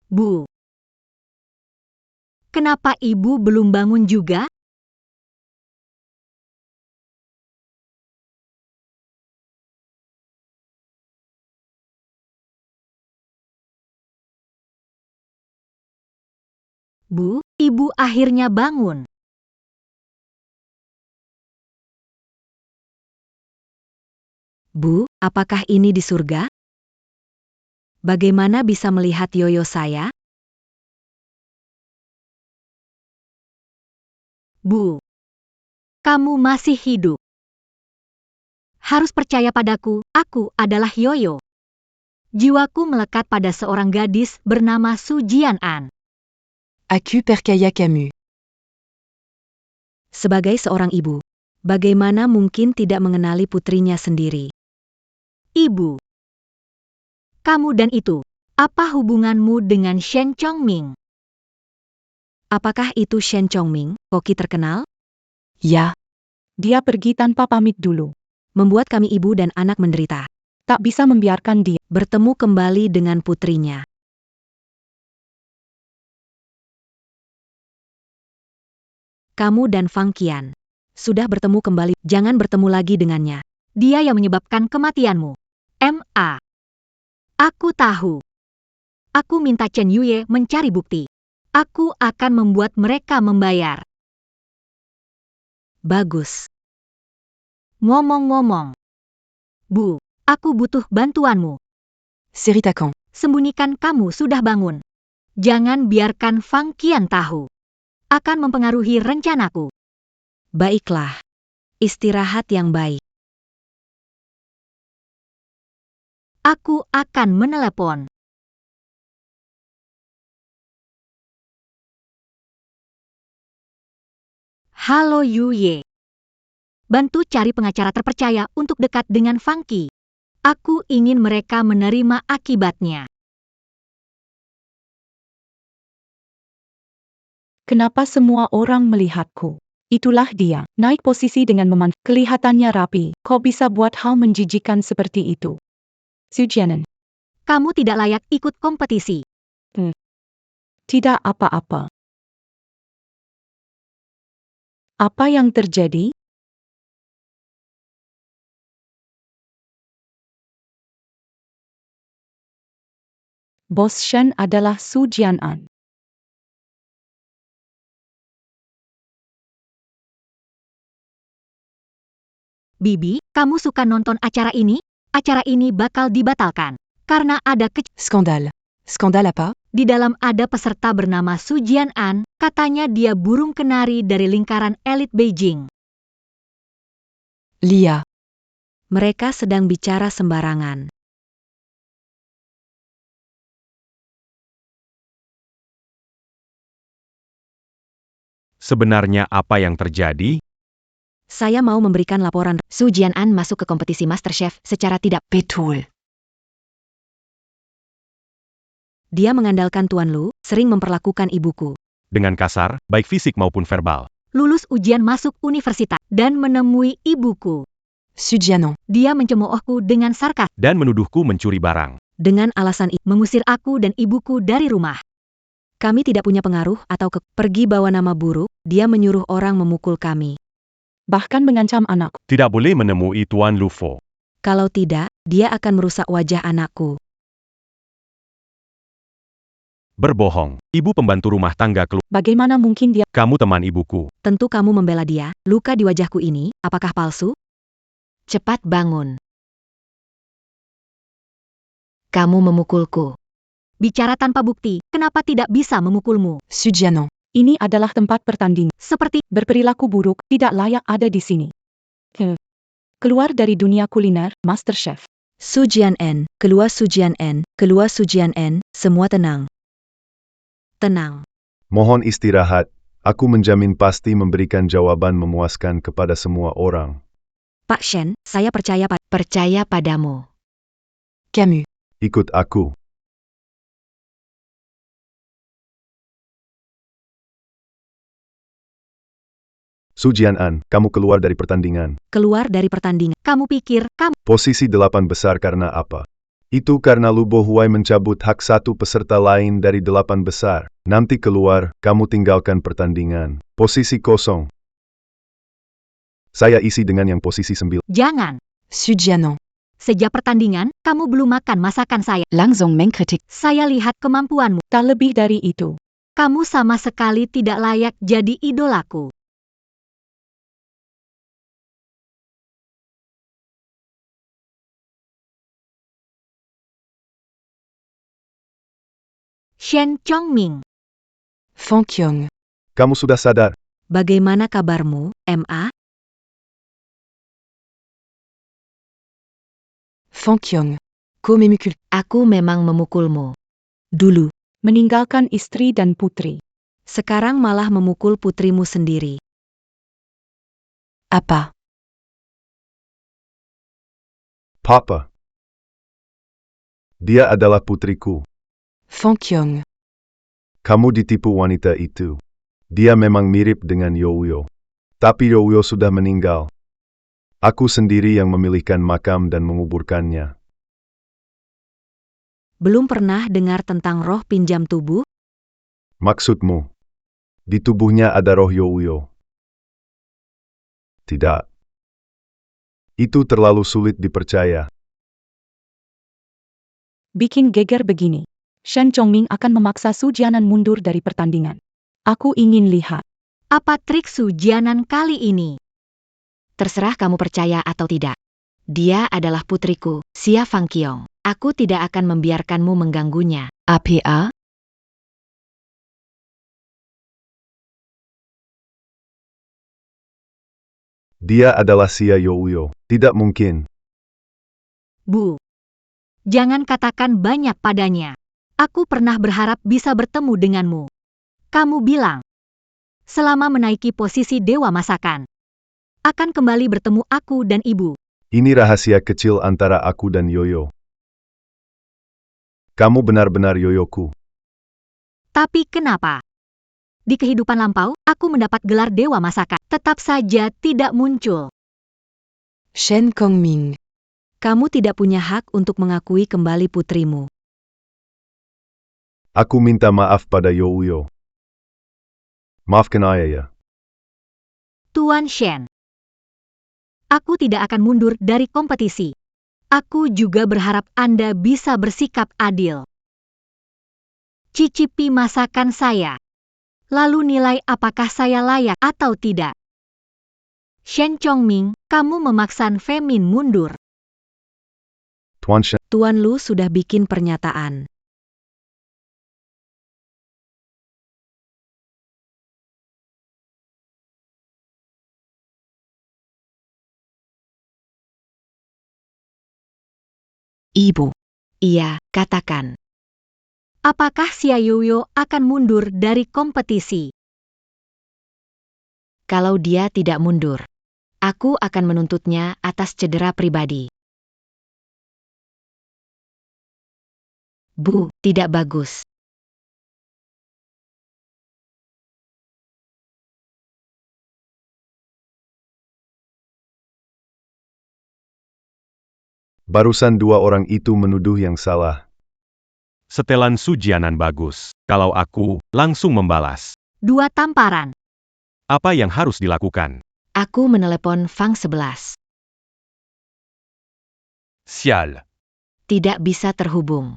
Bu. Kenapa ibu belum bangun juga? Bu, ibu akhirnya bangun. Bu, apakah ini di surga? Bagaimana bisa melihat yoyo saya? Bu, kamu masih hidup. Harus percaya padaku, aku adalah Yoyo. Jiwaku melekat pada seorang gadis bernama Su Jian-an. Aku percaya kamu. Sebagai seorang ibu, bagaimana mungkin tidak mengenali putrinya sendiri? Ibu, kamu dan itu, apa hubunganmu dengan Shen Chongming? Apakah itu Shen Chongming, koki terkenal? Ya, Dia pergi tanpa pamit dulu. Membuat kami ibu dan anak menderita. Tak bisa membiarkan dia Bertemu kembali dengan putrinya. Kamu dan Fang Qian sudah bertemu kembali, jangan bertemu lagi dengannya. Dia yang menyebabkan kematianmu. M.A. Aku tahu. Aku minta Chen Yuye mencari bukti. Aku akan membuat mereka membayar. Bagus. Ngomong-ngomong. Bu, aku butuh bantuanmu. Siritakan. Sembunyikan kamu sudah bangun. Jangan biarkan Fang Qian tahu. Akan mempengaruhi rencanaku. Baiklah. Istirahat yang baik. Aku akan menelepon. Halo Yuye. Bantu cari pengacara terpercaya untuk dekat dengan Fang Qi. Aku ingin mereka menerima akibatnya. Kenapa semua orang melihatku? Itulah dia, naik posisi dengan kelihatannya rapi. Kok bisa buat hal menjijikan seperti itu? Su Jianan. Kamu tidak layak ikut kompetisi. Tidak apa-apa. Apa yang terjadi? Bos Shen adalah Su Jianan. Bibi, kamu suka nonton acara ini? Acara ini bakal dibatalkan. Karena ada Skandal. Skandal apa? Di dalam ada peserta bernama Su Jian-an, katanya dia burung kenari dari lingkaran elit Beijing. Lia. Mereka sedang bicara sembarangan. Sebenarnya apa yang terjadi? Saya mau memberikan laporan. Su Jian-an masuk ke kompetisi MasterChef secara tidak Betul. Dia mengandalkan Tuan Lu, sering memperlakukan ibuku. Dengan kasar, baik fisik maupun verbal. Lulus ujian masuk universitas dan menemui ibuku. Su Jianan. Dia mencemoohku dengan sarkas. Dan menuduhku mencuri barang. Dengan alasan itu, mengusir aku dan ibuku dari rumah. Kami tidak punya pengaruh atau pergi bawa nama buruk, dia menyuruh orang memukul kami. Bahkan mengancam anakku. Tidak boleh menemui Tuan Lufo. Kalau tidak, dia akan merusak wajah anakku. Berbohong. Ibu pembantu rumah tangga keluar. Bagaimana mungkin dia? Kamu teman ibuku. Tentu kamu membela dia. Luka di wajahku ini, apakah palsu? Cepat bangun. Kamu memukulku. Bicara tanpa bukti, kenapa tidak bisa memukulmu? Sujianon. Ini adalah tempat pertandingan. Seperti Berperilaku buruk, tidak layak ada di sini. Keluar dari dunia kuliner, Master Chef. Sujian N, keluar Sujian N, keluar Sujian N, semua tenang. Tenang. Mohon istirahat. Aku menjamin pasti memberikan jawaban memuaskan kepada semua orang. Pak Shen, saya percaya padamu. Camus. Ikut aku. Sujian An, kamu keluar dari pertandingan. Keluar dari pertandingan. Kamu pikir, kamu Posisi 8 besar karena apa? Itu karena Lu Bohuai mencabut hak satu peserta lain dari 8 besar. Nanti keluar, kamu tinggalkan pertandingan. Posisi kosong. Saya isi dengan yang posisi 9. jangan. Sujianon. Sejak pertandingan, kamu belum makan masakan saya. Langsung mengkritik. Saya lihat kemampuanmu. Tak lebih dari itu. Kamu sama sekali tidak layak jadi idolaku. Shen Chongming, Feng Qiong. Kamu sudah sadar? bagaimana kabarmu, MA? Feng Qiong. Komemukul. Aku memang memukulmu. Dulu. Meninggalkan istri dan putri. Sekarang malah memukul putrimu sendiri. Apa? Papa. Dia adalah putriku. Feng Qiong. Kamu ditipu wanita itu. Dia memang mirip dengan Youyo. Tapi Youyo sudah meninggal. Aku sendiri yang memilihkan makam dan menguburkannya. Belum pernah dengar tentang roh pinjam tubuh? Maksudmu? Di tubuhnya ada roh Youyo? Tidak. Itu terlalu sulit dipercaya. Bikin geger begini. Shen Chongming akan memaksa Su Jianan mundur dari pertandingan. Aku ingin lihat. Apa trik Sujianan kali ini? Terserah kamu percaya atau tidak. Dia adalah putriku, Xia Fangqiong. Aku tidak akan membiarkanmu mengganggunya. APA. Dia adalah Xia Youyo. Tidak mungkin. Bu. Jangan katakan banyak padanya. Aku pernah berharap bisa bertemu denganmu. Kamu bilang, selama menaiki posisi dewa masakan, akan kembali bertemu aku dan ibu. Ini rahasia kecil antara aku dan Yoyo. Kamu benar-benar Yoyoku. Tapi kenapa? Di kehidupan lampau, aku mendapat gelar dewa masakan. Tetap saja tidak muncul. Shen Kongming. Kamu tidak punya hak untuk mengakui kembali putrimu. Aku minta maaf pada Yoyo. Maafkan ayah. Tuan Shen. Aku tidak akan mundur dari kompetisi. Aku juga berharap Anda bisa bersikap adil. Cicipi masakan saya. Lalu nilai apakah saya layak atau tidak. Shen Chongming, kamu memaksa Femin mundur. Tuan Shen. Tuan Lu sudah bikin pernyataan. Ibu. Iya, katakan. Apakah Xia Youyo akan mundur dari kompetisi? Kalau dia tidak mundur, aku akan menuntutnya atas cedera pribadi. Bu, tidak bagus. Barusan dua orang itu menuduh yang salah. Setelan Su Jianan bagus. Kalau aku, langsung membalas. 2 tamparan. Apa yang harus dilakukan? Aku menelepon Fang 11. Sial. Tidak bisa terhubung.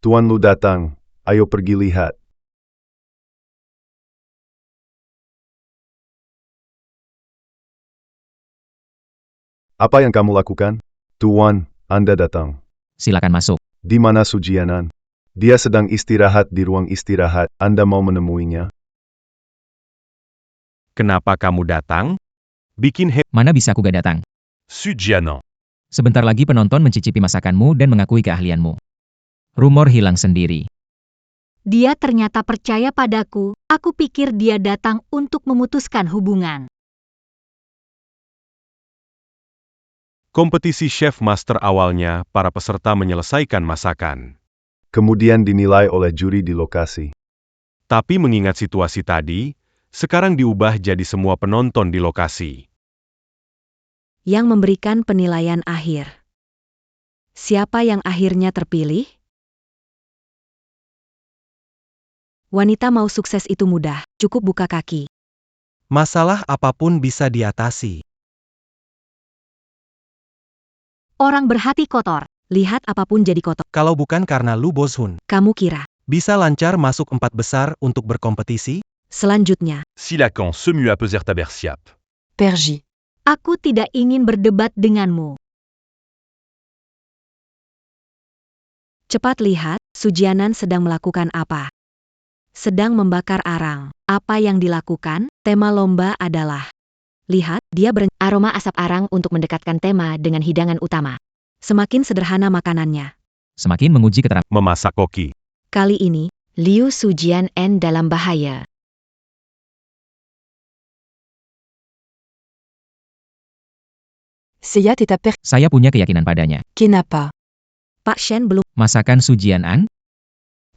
Tuan Lu datang, ayo pergi lihat. Apa yang kamu lakukan? Tuan, Anda datang. Silakan masuk. Di mana Su Jianan? Dia sedang istirahat di ruang istirahat. Anda mau menemuinya? Kenapa kamu datang? Bikin Mana bisa aku gak datang? Su Jianan. Sebentar lagi penonton mencicipi masakanmu dan mengakui keahlianmu. Rumor hilang sendiri. Dia ternyata percaya padaku. Aku pikir dia datang untuk memutuskan hubungan. kompetisi chef master awalnya, para peserta menyelesaikan masakan. Kemudian dinilai oleh juri di lokasi. Tapi mengingat situasi tadi, sekarang diubah jadi semua penonton di lokasi. Yang memberikan penilaian akhir. Siapa yang akhirnya terpilih? Wanita mau sukses itu mudah, cukup buka kaki. Masalah apapun bisa diatasi. Orang berhati kotor, lihat apapun jadi kotor. Kalau bukan karena Lu Boshun, Kamu kira? bisa lancar masuk 4 besar untuk berkompetisi? Selanjutnya, Si Lacan se mue à Peserta Bersiap. Pergy. aku tidak ingin berdebat denganmu. Cepat lihat, Sujianan sedang melakukan apa? Sedang membakar arang. Apa yang dilakukan? Tema lomba adalah lihat, dia aroma asap arang untuk mendekatkan tema dengan hidangan utama. Semakin sederhana makanannya. Semakin menguji keterampilan. Memasak koki. Kali ini, Liu Sujian N dalam bahaya. Saya punya keyakinan padanya. Kinapa. Pak Shen belum. Masakan Sujian An?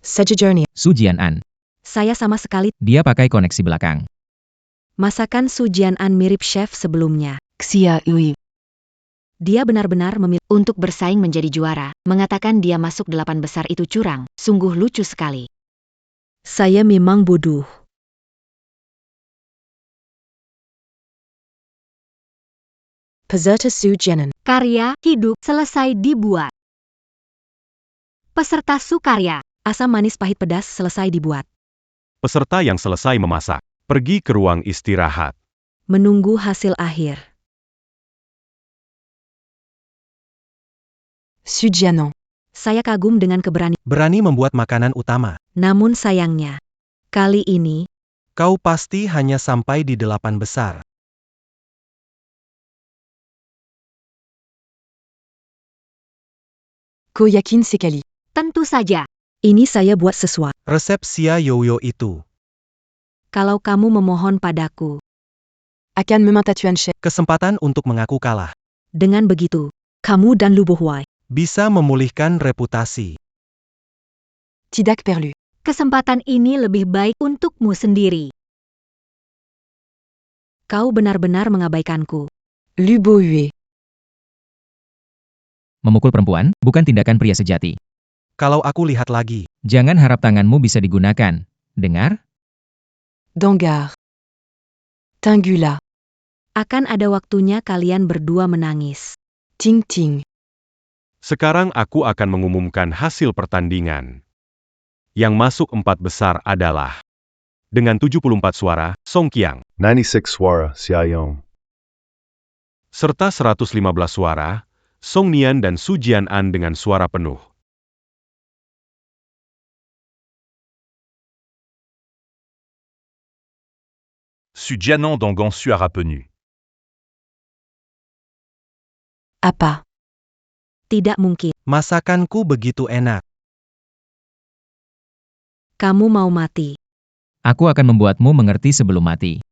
Sujian An. Saya sama sekali. Dia pakai koneksi belakang. Masakan Sujian An mirip chef sebelumnya. Xia Ui. Dia benar-benar memilih untuk bersaing menjadi juara. Mengatakan dia masuk 8 besar itu curang. Sungguh lucu sekali. Saya memang bodoh. Peserta Sujianan. Karya hidup selesai dibuat. Peserta sukarya. Asam manis pahit pedas selesai dibuat. Peserta yang selesai memasak, pergi ke ruang istirahat. Menunggu hasil akhir. Sujianan. Saya kagum dengan keberanian. Berani membuat makanan utama. Namun sayangnya, kali ini, Kau pasti hanya sampai di 8 besar. Ko yakin sekali. tentu saja, ini saya buat sesuatu. Resep Xia Yoyo itu. Kalau kamu memohon padaku, Akan meminta Tuan Chef. Kesempatan untuk mengaku kalah. dengan begitu, kamu dan Lu Bohuai, Bisa memulihkan reputasi. Tidak perlu. kesempatan ini lebih baik untukmu sendiri. Kau benar-benar mengabaikanku. Lu Bohuai. Memukul perempuan, bukan tindakan pria sejati. Kalau aku lihat lagi, Jangan harap tanganmu bisa digunakan. Dengar? Dangar. Tingula. Akan ada waktunya kalian berdua menangis. Ting ting. Sekarang aku akan mengumumkan hasil pertandingan. Yang masuk 4 besar adalah dengan 74 suara, Song Qiang, 96 suara, Xiaoyong. serta 115 suara, Song Nian dan Su Jian An dengan suara penuh. Su Jianan dans Gansu a rapenu. Apa. Tidak mungkin. masakanku begitu enak. Kamu mau mati. Aku akan membuatmu mengerti sebelum mati.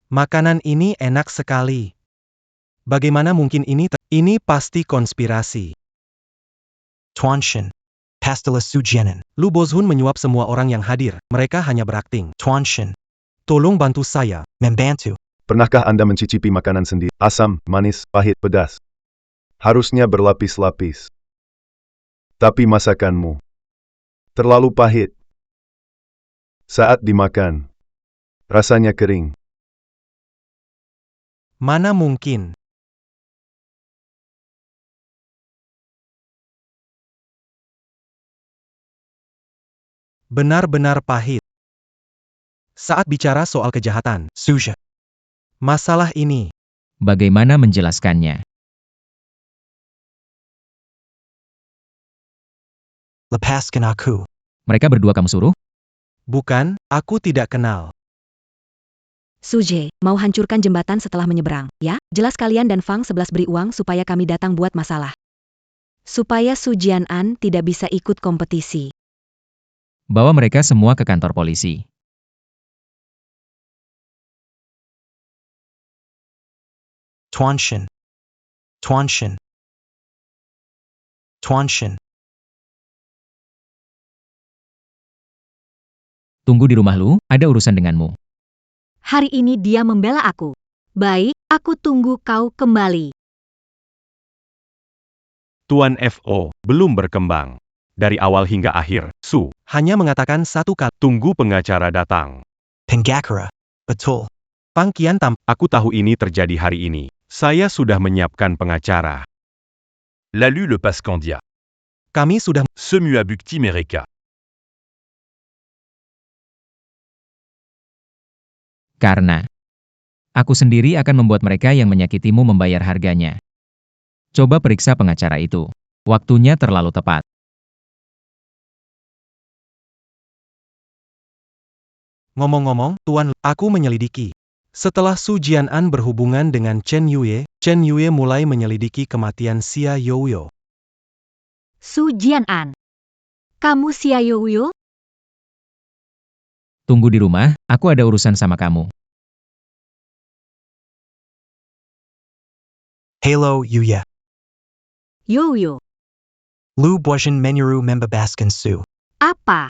Makanan ini enak sekali. Bagaimana mungkin ini ini pasti konspirasi. Tuanshin. Pastela Sujianan. Lu Boshun menyuap semua orang yang hadir. Mereka hanya berakting. Tuanshin. Tolong bantu saya. Membantu. Pernahkah Anda mencicipi makanan sendiri? Asam, manis, pahit, pedas. Harusnya berlapis-lapis. Tapi masakanmu terlalu pahit. Saat dimakan, rasanya kering. Mana mungkin. Benar-benar pahit. Saat bicara soal kejahatan, Suja. Masalah ini, Bagaimana menjelaskannya? lepaskan aku. Mereka berdua kamu suruh? Bukan, aku tidak kenal. Suje, mau hancurkan jembatan setelah menyeberang, ya? Jelas kalian dan Fang 11 beri uang supaya kami datang buat masalah. Supaya Su Jianan tidak bisa ikut kompetisi. Bawa mereka semua ke kantor polisi. Tuanshin. Tuanshin. Tuanshin. Tunggu di rumah Lu, ada urusan denganmu. Hari ini dia membela aku. Baik, aku tunggu kau kembali. Tuan FO belum berkembang. Dari awal hingga akhir, Su Hanya mengatakan satu kali. tunggu pengacara datang. Penggakura. Betul. Fang Qian Aku tahu ini terjadi hari ini. Saya sudah menyiapkan pengacara. Lalu le Pascandia. kami sudah Semua bukti mereka. Karena aku sendiri akan membuat mereka yang menyakitimu membayar harganya. Coba periksa pengacara itu. Waktunya terlalu tepat. Ngomong-ngomong, Tuan, aku menyelidiki. Setelah Su Jianan berhubungan dengan Chen Yue mulai menyelidiki kematian Xia Youyo. Su Jianan. Kamu Xia Youyo? Tunggu di rumah, aku ada urusan sama kamu. Hello, Yuya. Youyo. Lu Boishan Menuru membebaskan Su. Apa?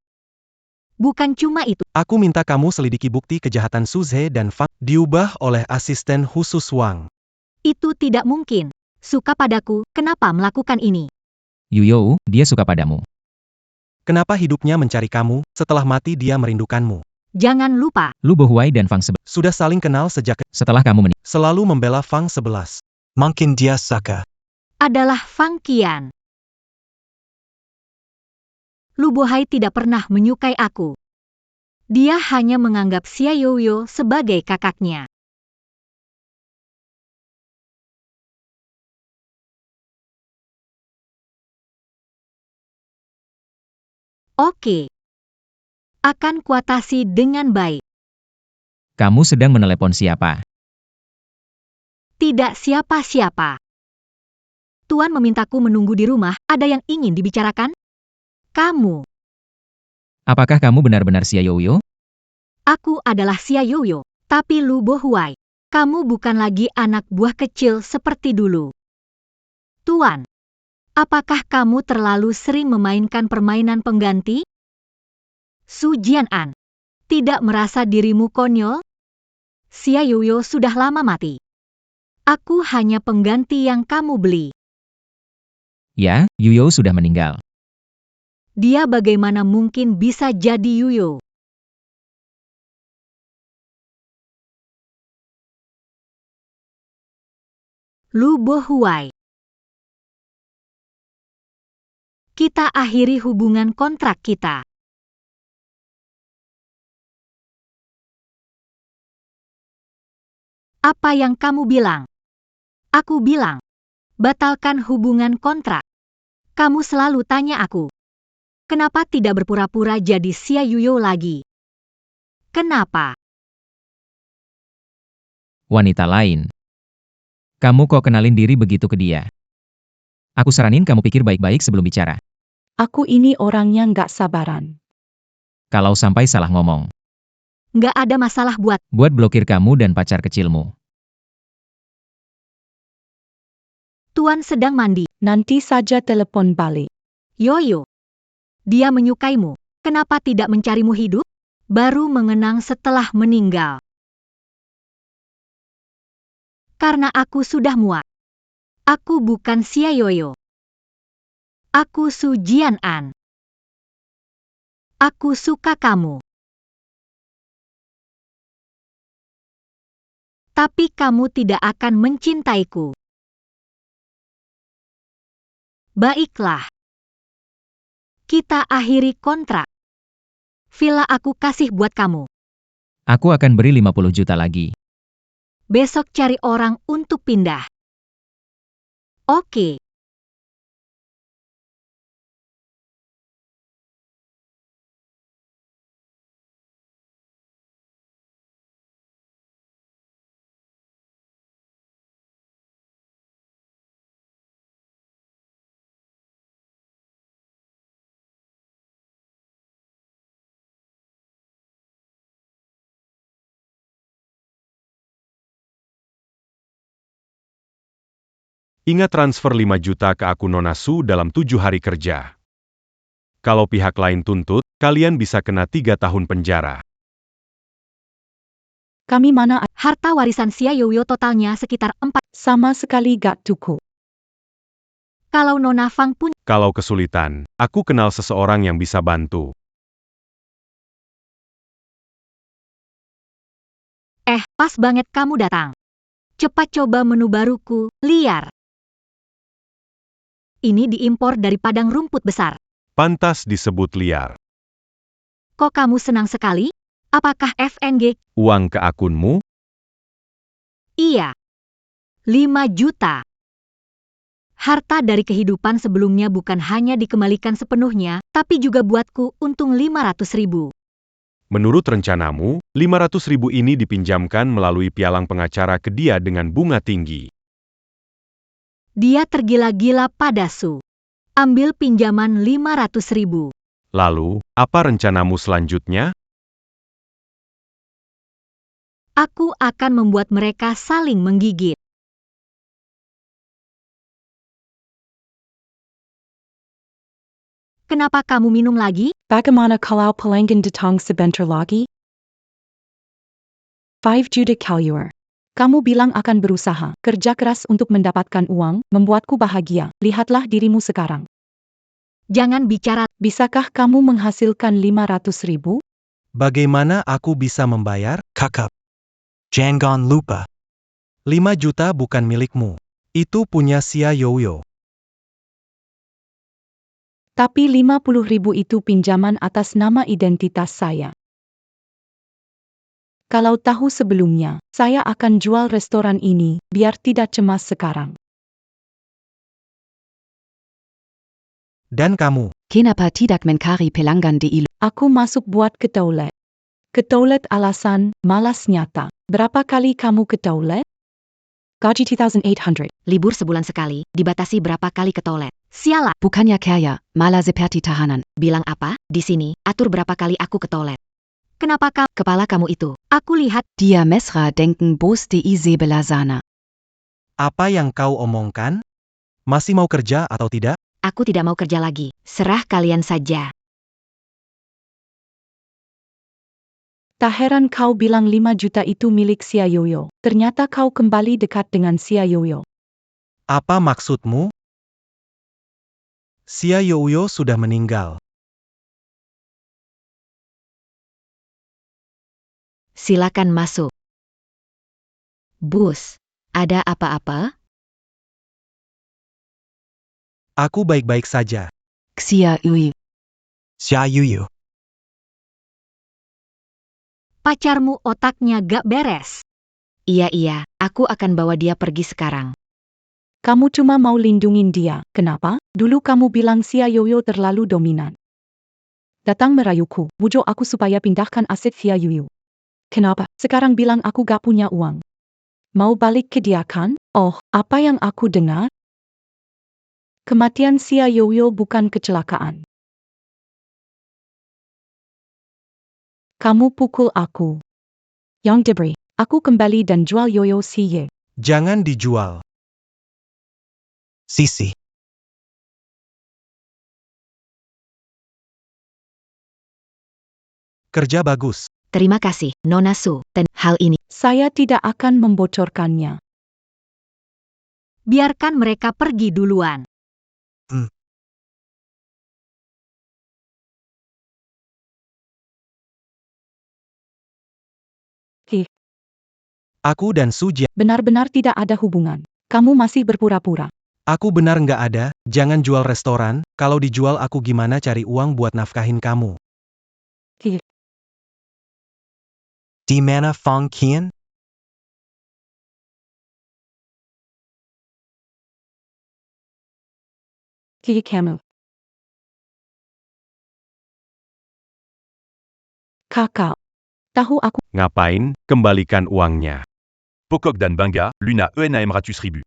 Bukan cuma itu. Aku minta kamu selidiki bukti kejahatan Su Ze dan Fang diubah oleh asisten khusus Wang. Itu tidak mungkin. Suka padaku, kenapa melakukan ini? Yuyo, dia suka padamu. Kenapa hidupnya mencari kamu, setelah mati dia merindukanmu? Jangan lupa, Lu Bohuai dan Fang 11. Sudah saling kenal sejak Setelah kamu menikah, selalu membela Fang 11. Mungkin dia suka. adalah Fang Qian. Lu Bohai tidak pernah menyukai aku. Dia hanya menganggap Xia Youyo sebagai kakaknya. Oke. Akan kuatasi dengan baik. kamu sedang menelepon siapa? Tidak siapa-siapa. Tuan memintaku menunggu di rumah, ada yang ingin dibicarakan? Kamu. Apakah kamu benar-benar Xia Youyo? Aku adalah Xia Youyo, tapi Lu Bohuai. Kamu bukan lagi anak buah kecil seperti dulu. Tuan, apakah kamu terlalu sering memainkan permainan pengganti? Su Jianan, tidak merasa dirimu konyol? Xia Youyo sudah lama mati. Aku hanya pengganti yang kamu beli. Ya, Yuyo sudah meninggal. Dia bagaimana mungkin bisa jadi Yuyo? Lu Bohuai. Kita akhiri hubungan kontrak kita. Apa yang kamu bilang? Aku bilang, batalkan hubungan kontrak. Kamu selalu tanya aku. Kenapa tidak berpura-pura jadi Xia Youyo lagi? Kenapa? Wanita lain. Kamu kok kenalin diri begitu ke dia? Aku saranin kamu pikir baik-baik sebelum bicara. Aku ini orangnya nggak sabaran. Kalau sampai salah ngomong, Nggak ada masalah buat blokir kamu dan pacar kecilmu. Tuan sedang mandi. Nanti saja telepon balik. Yoyo. Dia menyukaimu. Kenapa tidak mencarimu hidup? Baru mengenang setelah meninggal. Karena aku sudah muak. Aku bukan Xia Yoyo. Aku Su Jianan. Aku suka kamu. Tapi kamu tidak akan mencintaiku. Baiklah. Kita akhiri kontrak. Villa aku kasih buat kamu. Aku akan beri 50 juta lagi. Besok cari orang untuk pindah. Oke. Ingat transfer 5 juta ke akun Nona Su dalam 7 hari kerja. Kalau pihak lain tuntut, kalian bisa kena 3 tahun penjara. Kami mana Harta warisan Xia Yoyo totalnya sekitar 4. sama sekali gak cukup. Kalau Nona Fang pun Kalau kesulitan, aku kenal seseorang yang bisa bantu. pas banget kamu datang. Cepat coba menu baruku, liar. Ini diimpor dari padang rumput besar. Pantas disebut liar. Kok kamu senang sekali? Apakah FNG? Uang ke akunmu? Iya. 5 juta. Harta dari kehidupan sebelumnya bukan hanya dikembalikan sepenuhnya, tapi juga buatku untung 500.000. Menurut rencanamu, 500.000 ini dipinjamkan melalui pialang pengacara ke dia dengan bunga tinggi. Dia tergila-gila pada Su. Ambil pinjaman 500.000. Lalu, apa rencanamu selanjutnya? Aku akan membuat mereka saling menggigit. Kenapa kamu minum lagi? Bagaimana kalau pelanggan datang sebentar lagi? 5 juta keluar. Kamu bilang akan berusaha, kerja keras untuk mendapatkan uang, membuatku bahagia. Lihatlah dirimu sekarang. Jangan bicara. Bisakah kamu menghasilkan 500.000? Bagaimana aku bisa membayar? Kakak. Jangan lupa. 5 juta bukan milikmu. Itu punya Xia Yoyo. Tapi 50.000 itu pinjaman atas nama identitas saya. Kalau tahu sebelumnya, saya akan jual restoran ini, biar tidak cemas sekarang. Dan kamu. Kenapa tidak mencari pelanggan di ilu? Aku masuk buat ke toilet. Ke toilet alasan, malas nyata. Berapa kali kamu ke toilet? Gaji 2,800. Libur sebulan sekali, dibatasi berapa kali ke toilet. Sialah. Bukannya kaya, malah seperti tahanan. Bilang apa? Di sini, atur berapa kali aku ke toilet. Kenapa kepala kamu itu? Aku lihat. Dia mesra denken bos di Isabella sana. Apa yang kau omongkan? Masih mau kerja atau tidak? Aku tidak mau kerja lagi. Serah kalian saja. Tak heran kau bilang 5 juta itu milik Xia Yoyo. Ternyata kau kembali dekat dengan Xia Yoyo. Apa maksudmu? Xia Yoyo sudah meninggal. Silakan masuk. Bos, ada apa-apa? Aku baik-baik saja. Xia Yoyo. Xia Yoyo. Pacarmu otaknya gak beres. Iya, aku akan bawa dia pergi sekarang. Kamu cuma mau lindungin dia. Kenapa? Dulu kamu bilang Xia Yoyo terlalu dominan. Datang merayuku, bujuk aku supaya pindahkan aset Xia Yoyo. Kenapa? Sekarang bilang aku gak punya uang. Mau balik ke dia kan? Oh, apa yang aku dengar? Kematian Xia Yoyo bukan kecelakaan. Kamu pukul aku. Yang diberi, aku kembali dan jual Yoyo Xie. Jangan dijual. Sisi. Kerja bagus. Terima kasih, Nona Su. Dan hal ini, Saya tidak akan membocorkannya. Biarkan mereka pergi duluan. Aku dan Su Jian. Benar-benar tidak ada hubungan. Kamu masih berpura-pura. Aku benar nggak ada, jangan jual restoran, kalau dijual aku gimana cari uang buat nafkahin kamu. Di mana Fong Qian? Kamu. Kakak. Tahu aku. Ngapain? Kembalikan uangnya. Pocock dan Banga, Luna ENAM Ratus Ribu.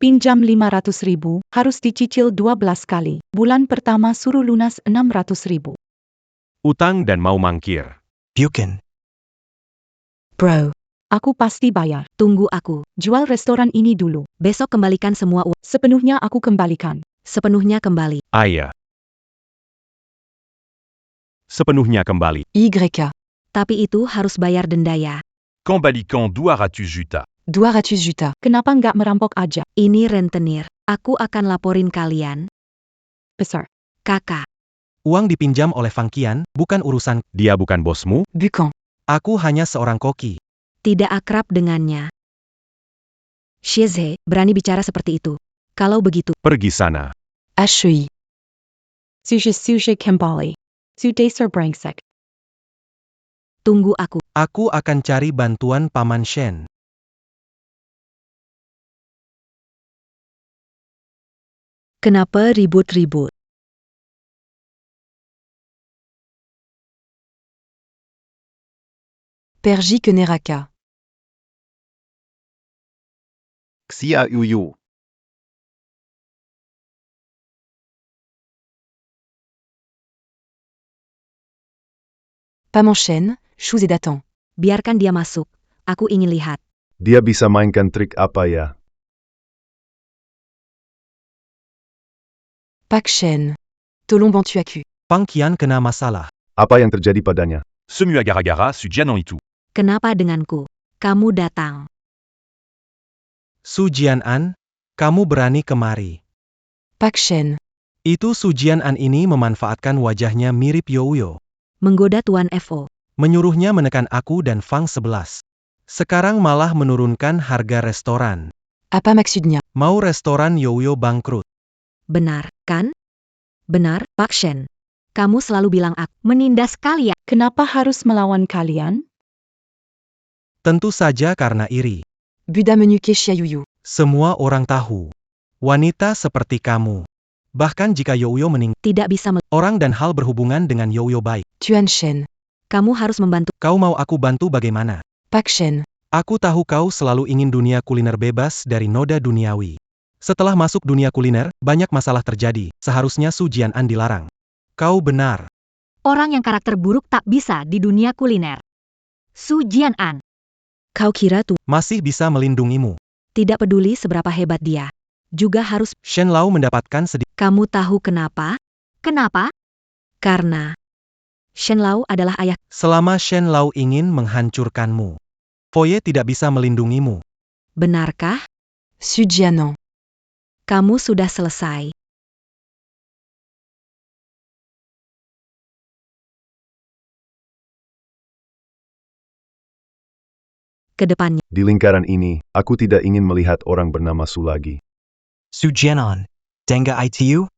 Pinjam 500.000, harus dicicil 12 kali. Bulan pertama suruh lunas 600.000. Utang dan mau mangkir. Bukan. Bro. Aku pasti bayar. Tunggu aku. Jual restoran ini dulu. Besok kembalikan semua uang. Sepenuhnya aku kembalikan. Sepenuhnya kembali. Ayah. Sepenuhnya kembali. YK. Tapi itu harus bayar denda ya. Kembalikan 200 juta. 200 juta. Kenapa nggak merampok aja? Ini rentenir. Aku akan laporin kalian. Besar. Kakak. Uang dipinjam oleh Fang Qian, bukan urusan. Dia bukan bosmu? Bukan. Aku hanya seorang koki. Tidak akrab dengannya. Shize, berani bicara seperti itu. Kalau begitu, Pergi sana. HEI. Sushi kembali. Sudah brengsek. tunggu aku. Aku akan cari bantuan Paman Shen. Kenapa ribut-ribut? Perji ke Neraka. Xia Uyu. Pas m'enchaîne, choose et datant. Biarkan dia masuk. Aku ingin lihat. Dia bisa mainkan trik apa ya? Pak Shen. Tolong bantu aku. Fang Qian kena masalah. Apa yang terjadi padanya? Semu Agaragara, Su Jianan Itu. Kenapa denganku? Kamu datang. Su Jianan, kamu berani kemari. Pak Shen. Itu Su Jianan ini memanfaatkan wajahnya mirip Youyo. Menggoda Tuan FO. Menyuruhnya menekan aku dan Fang 11. Sekarang malah menurunkan harga restoran. Apa maksudnya? Mau restoran Youyo bangkrut. Benar, kan? Benar, Pak Shen. Kamu selalu bilang aku menindas kalian. Kenapa harus melawan kalian? Tentu saja karena iri. Buddha menuke Xiaoyu. Semua orang tahu. Wanita seperti kamu. Bahkan jika Youyo meninggal, Tidak bisa orang dan hal berhubungan dengan Youyo baik. Tuan Shen. Kamu harus membantu. Kau mau aku bantu bagaimana? Pak Shen. Aku tahu kau selalu ingin dunia kuliner bebas dari noda duniawi. Setelah masuk dunia kuliner, banyak masalah terjadi. Seharusnya Su Jianan dilarang. Kau benar. Orang yang karakter buruk tak bisa di dunia kuliner. Su Jianan. Kau kira tuh Masih bisa melindungimu. tidak peduli seberapa hebat dia. Juga harus. Shen Lao mendapatkan sedikit. Kamu tahu kenapa? Kenapa? Karena Shen Lao adalah ayah. Selama Shen Lao ingin menghancurkanmu, Foye tidak bisa melindungimu. Benarkah? Su Jianan. Kamu sudah selesai. Kedepannya. Di lingkaran ini, aku tidak ingin melihat orang bernama Su lagi. Su Jianan, Denga ITU?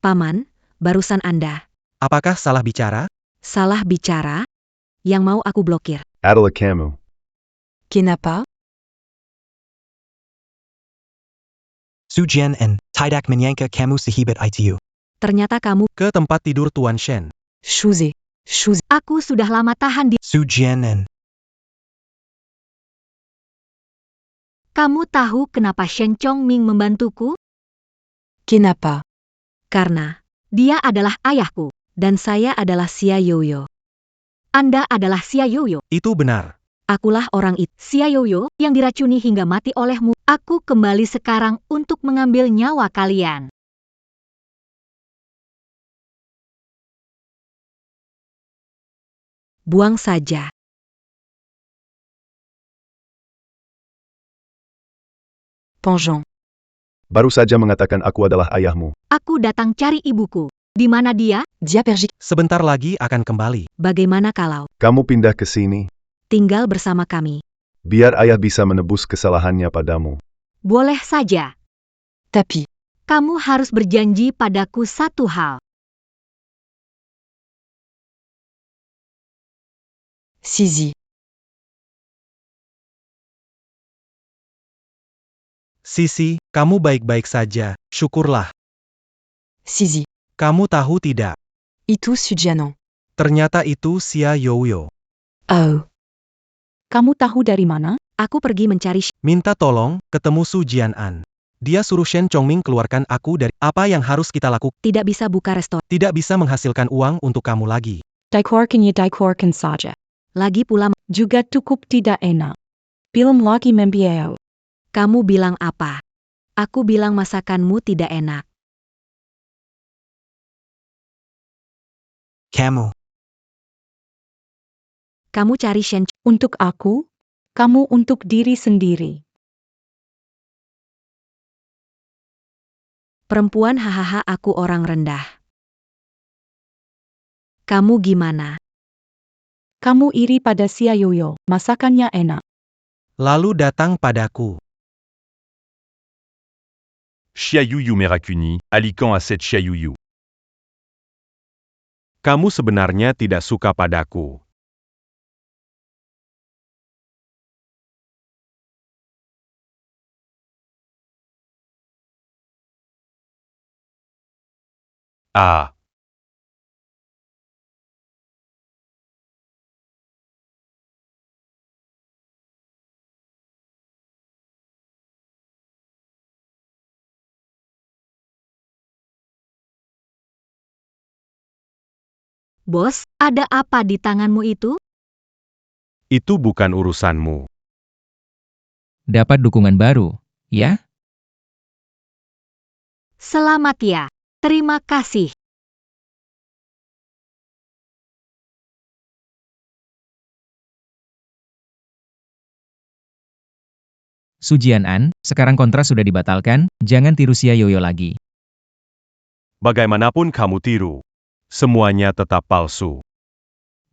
Paman, barusan Anda. Apakah salah bicara? Salah bicara? Yang mau aku blokir. Adalah kamu. Kenapa? Su Jianan, tidak menyangka kamu sehebat ITU. Ternyata kamu. Ke tempat tidur Tuan Shen. Choose. Choose. Aku sudah lama tahan di. Su Jianan. Kamu tahu kenapa Shen Chongming membantuku? Kenapa? Karena dia adalah ayahku, dan saya adalah Xia Youyo. Anda adalah Xia Youyo. Itu benar. Akulah orang itu, Xia Youyo, yang diracuni hingga mati olehmu. Aku kembali sekarang untuk mengambil nyawa kalian. Buang saja. Penjon. Baru saja mengatakan aku adalah ayahmu. Aku datang cari ibuku. Di mana dia? Dia pergi. Sebentar lagi akan kembali. Bagaimana kalau Kamu pindah ke sini, tinggal bersama kami? biar ayah bisa menebus kesalahannya padamu. Boleh saja. Tapi. Kamu harus berjanji padaku satu hal. Sisi. Sisi, kamu baik-baik saja, syukurlah. Sisi. Kamu tahu tidak? Itu Sujianan. Ternyata itu Xia Youyo. Oh. Kamu tahu dari mana? Aku pergi mencari Minta tolong, ketemu Su Jianan. Dia suruh Shen Chongming keluarkan aku dari apa yang harus kita lakukan. tidak bisa buka restoran. Tidak bisa menghasilkan uang untuk kamu lagi. Dikorkan saja. Lagi pula, Juga cukup tidak enak. Belum lagi membiayai. kamu bilang apa? Aku bilang masakanmu tidak enak. Kamu. Kamu cari Shen. Untuk aku, kamu untuk diri sendiri. Perempuan hahaha aku orang rendah. Kamu gimana? Kamu iri pada Xia Youyo, masakannya enak. Lalu datang padaku. Chiayuyu Merakuni, Alican à 7 Chiayuyu. Kamu sebenarnya tidak suka padaku. Ah. Bos, ada apa di tanganmu itu? Itu bukan urusanmu. Dapat dukungan baru, ya? Selamat ya. Terima kasih. Su Jianan, sekarang kontrak sudah dibatalkan, jangan tiru Xia Youyo lagi. Bagaimanapun kamu tiru, semuanya tetap palsu.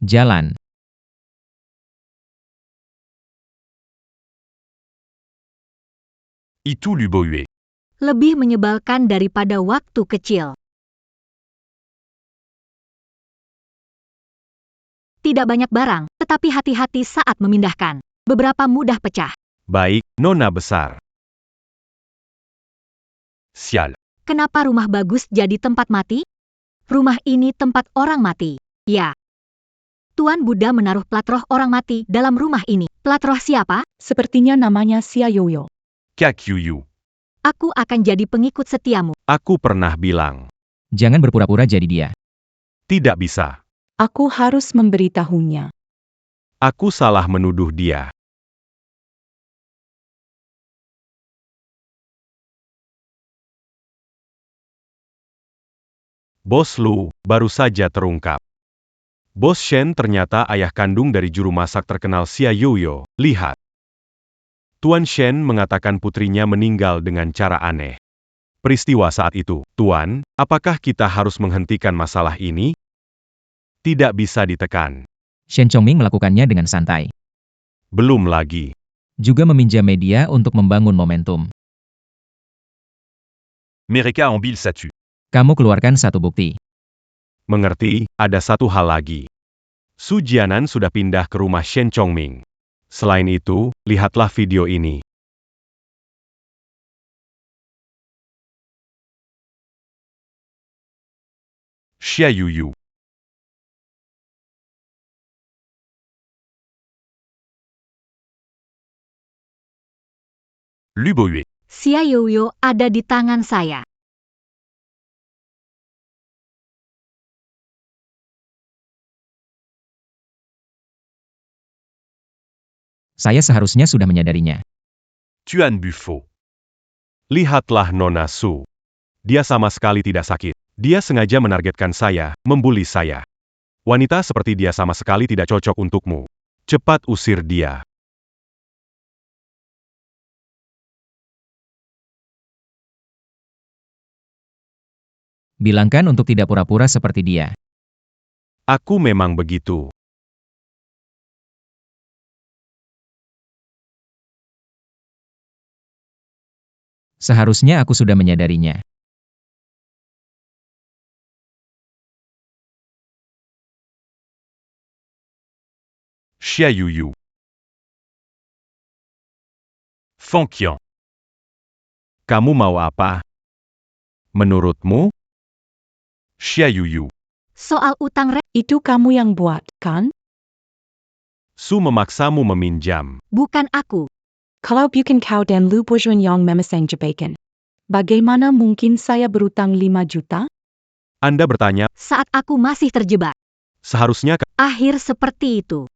Jalan. Itu Luboyue. Lebih menyebalkan daripada waktu kecil. Tidak banyak barang, tetapi hati-hati saat memindahkan. Beberapa mudah pecah. Baik, Nona besar. Sial. Kenapa rumah bagus jadi tempat mati? Rumah ini tempat orang mati. Ya. Tuan Buddha menaruh plat roh orang mati dalam rumah ini. Plat roh siapa? Sepertinya namanya Xia Youyo. Kakyuyu. Aku akan jadi pengikut setiamu. Aku pernah bilang, Jangan berpura-pura jadi dia. tidak bisa. Aku harus memberitahunya. Aku salah menuduh dia. Bos Lu baru saja terungkap. Bos Shen ternyata ayah kandung dari juru masak terkenal Xia Youyo. Lihat. Tuan Shen mengatakan putrinya meninggal dengan cara aneh. Peristiwa saat itu, Tuan, apakah kita harus menghentikan masalah ini? Tidak bisa ditekan. Shen Chongming melakukannya dengan santai. Belum lagi. Juga meminjam media untuk membangun momentum. Mereka ambil satu. Kamu keluarkan satu bukti. Mengerti, ada satu hal lagi. Su Jianan sudah pindah ke rumah Shen Chongming. Selain itu, lihatlah video ini. Xia Yuyu. Luboyue. Xia Youyo ada di tangan saya. Saya seharusnya sudah menyadarinya. Tuan Buffo. Lihatlah Nona Su. Dia sama sekali tidak sakit. Dia sengaja menargetkan saya, membuli saya. Wanita seperti dia sama sekali tidak cocok untukmu. Cepat usir dia. Bilangkan untuk tidak pura-pura seperti dia. Aku memang begitu. Seharusnya aku sudah menyadarinya. Xia Yuyu. Fanqian. Kamu mau apa? Menurutmu? Xia Yuyu. Soal utang Itu kamu yang buat, kan? Su memaksamu meminjam. bukan aku. Kalau bukan kau dan Lu Bourgeois yang memesan jebakan. Bagaimana mungkin saya berutang 5 juta? Anda bertanya, Saat aku masih terjebak. seharusnya Akhir seperti itu.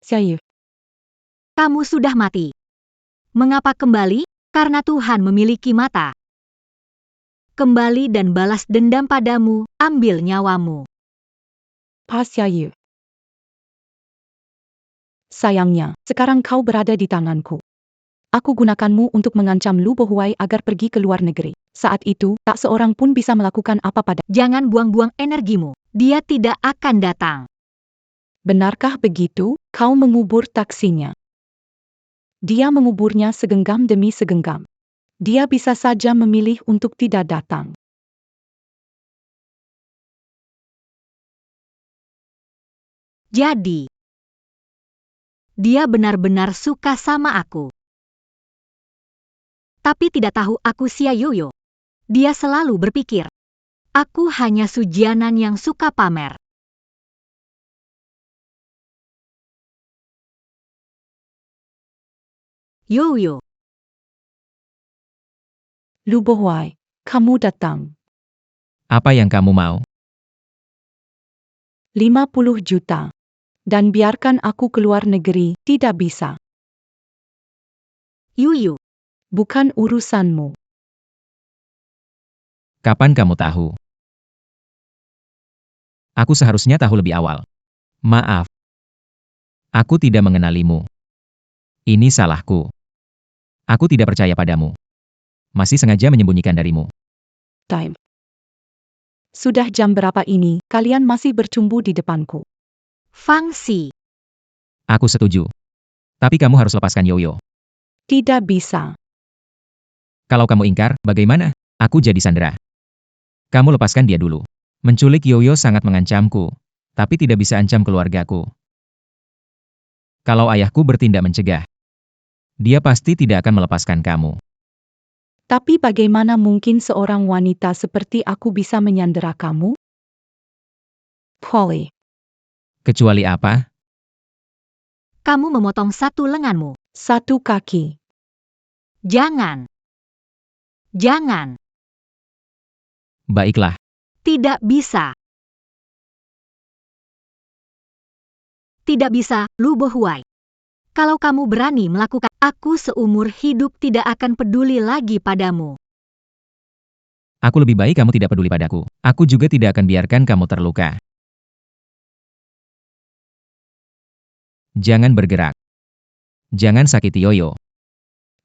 Saya. Kamu sudah mati. Mengapa kembali? Karena Tuhan memiliki mata. Kembali dan balas dendam padamu, ambil nyawamu. Pas saya. Sayangnya, sekarang kau berada di tanganku. Aku gunakanmu untuk mengancam Lu Bohuai agar pergi ke luar negeri. Saat itu, tak seorang pun bisa melakukan apa pada. Jangan buang-buang energimu. Dia tidak akan datang. Benarkah begitu? Kau mengubur taksinya. Dia menguburnya segenggam demi segenggam. Dia bisa saja memilih untuk tidak datang. Jadi, dia benar-benar suka sama aku. Tapi tidak tahu aku Xia Yoyo. Dia selalu berpikir, aku hanya Sujianan yang suka pamer. Yoyo, Lu Bohuai, kamu datang. Apa yang kamu mau? 50 juta. Dan biarkan aku keluar negeri, tidak bisa. Yuyu, Bukan urusanmu. Kapan kamu tahu? Aku seharusnya tahu lebih awal. Maaf. Aku tidak mengenalimu. Ini salahku. Aku tidak percaya padamu. Masih sengaja menyembunyikan darimu. Time. Sudah jam berapa ini, kalian masih bercumbu di depanku. Fangxi, Aku setuju. Tapi kamu harus lepaskan Yoyo. Tidak bisa. Kalau kamu ingkar, bagaimana? Aku jadi sandera. Kamu lepaskan dia dulu. Menculik Yoyo sangat mengancamku, tapi tidak bisa ancam keluargaku. Kalau ayahku bertindak mencegah, dia pasti tidak akan melepaskan kamu. Tapi bagaimana mungkin seorang wanita seperti aku bisa menyandera kamu? Polly. Kecuali apa? kamu memotong satu lenganmu. 1 kaki. Jangan. Jangan. Baiklah. Tidak bisa. Tidak bisa, Lu Bohuai. Kalau kamu berani melakukan, aku seumur hidup tidak akan peduli lagi padamu. Aku lebih baik kamu tidak peduli padaku. Aku juga tidak akan biarkan kamu terluka. Jangan bergerak. Jangan sakiti Yoyo.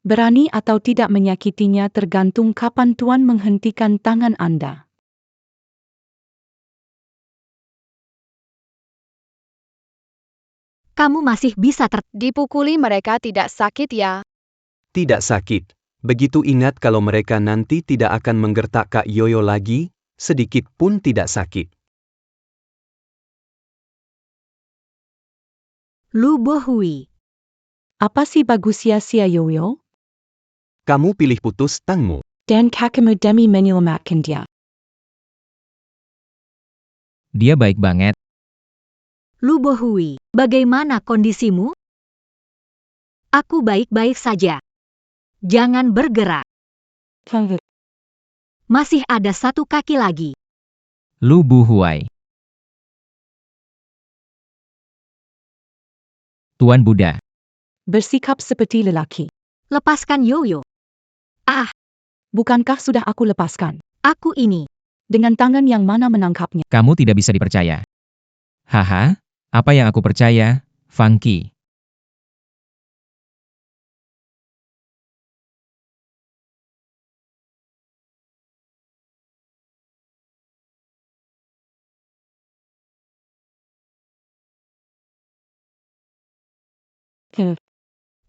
Berani atau tidak menyakitinya tergantung kapan Tuan menghentikan tangan Anda. Kamu masih bisa Dipukuli mereka tidak sakit ya. Tidak sakit. Begitu ingat kalau mereka nanti tidak akan menggertak Kak Yoyo lagi, sedikit pun tidak sakit. Lu Bohui. Apa sih bagusnya Xia Yoyo? Kamu pilih putus tangmu. Dan kamu demi menyelamatkan dia. Dia baik banget. Lu Bohui, bagaimana kondisimu? Aku baik-baik saja. Jangan bergerak. Masih ada 1 kaki lagi. Lu Bohuai. Tuan Buddha. Bersikap seperti lelaki. Lepaskan Yoyo. Bukankah sudah aku lepaskan? Aku ini. Dengan tangan yang mana menangkapnya? Kamu tidak bisa dipercaya. Haha, apa yang aku percaya, Fangqi.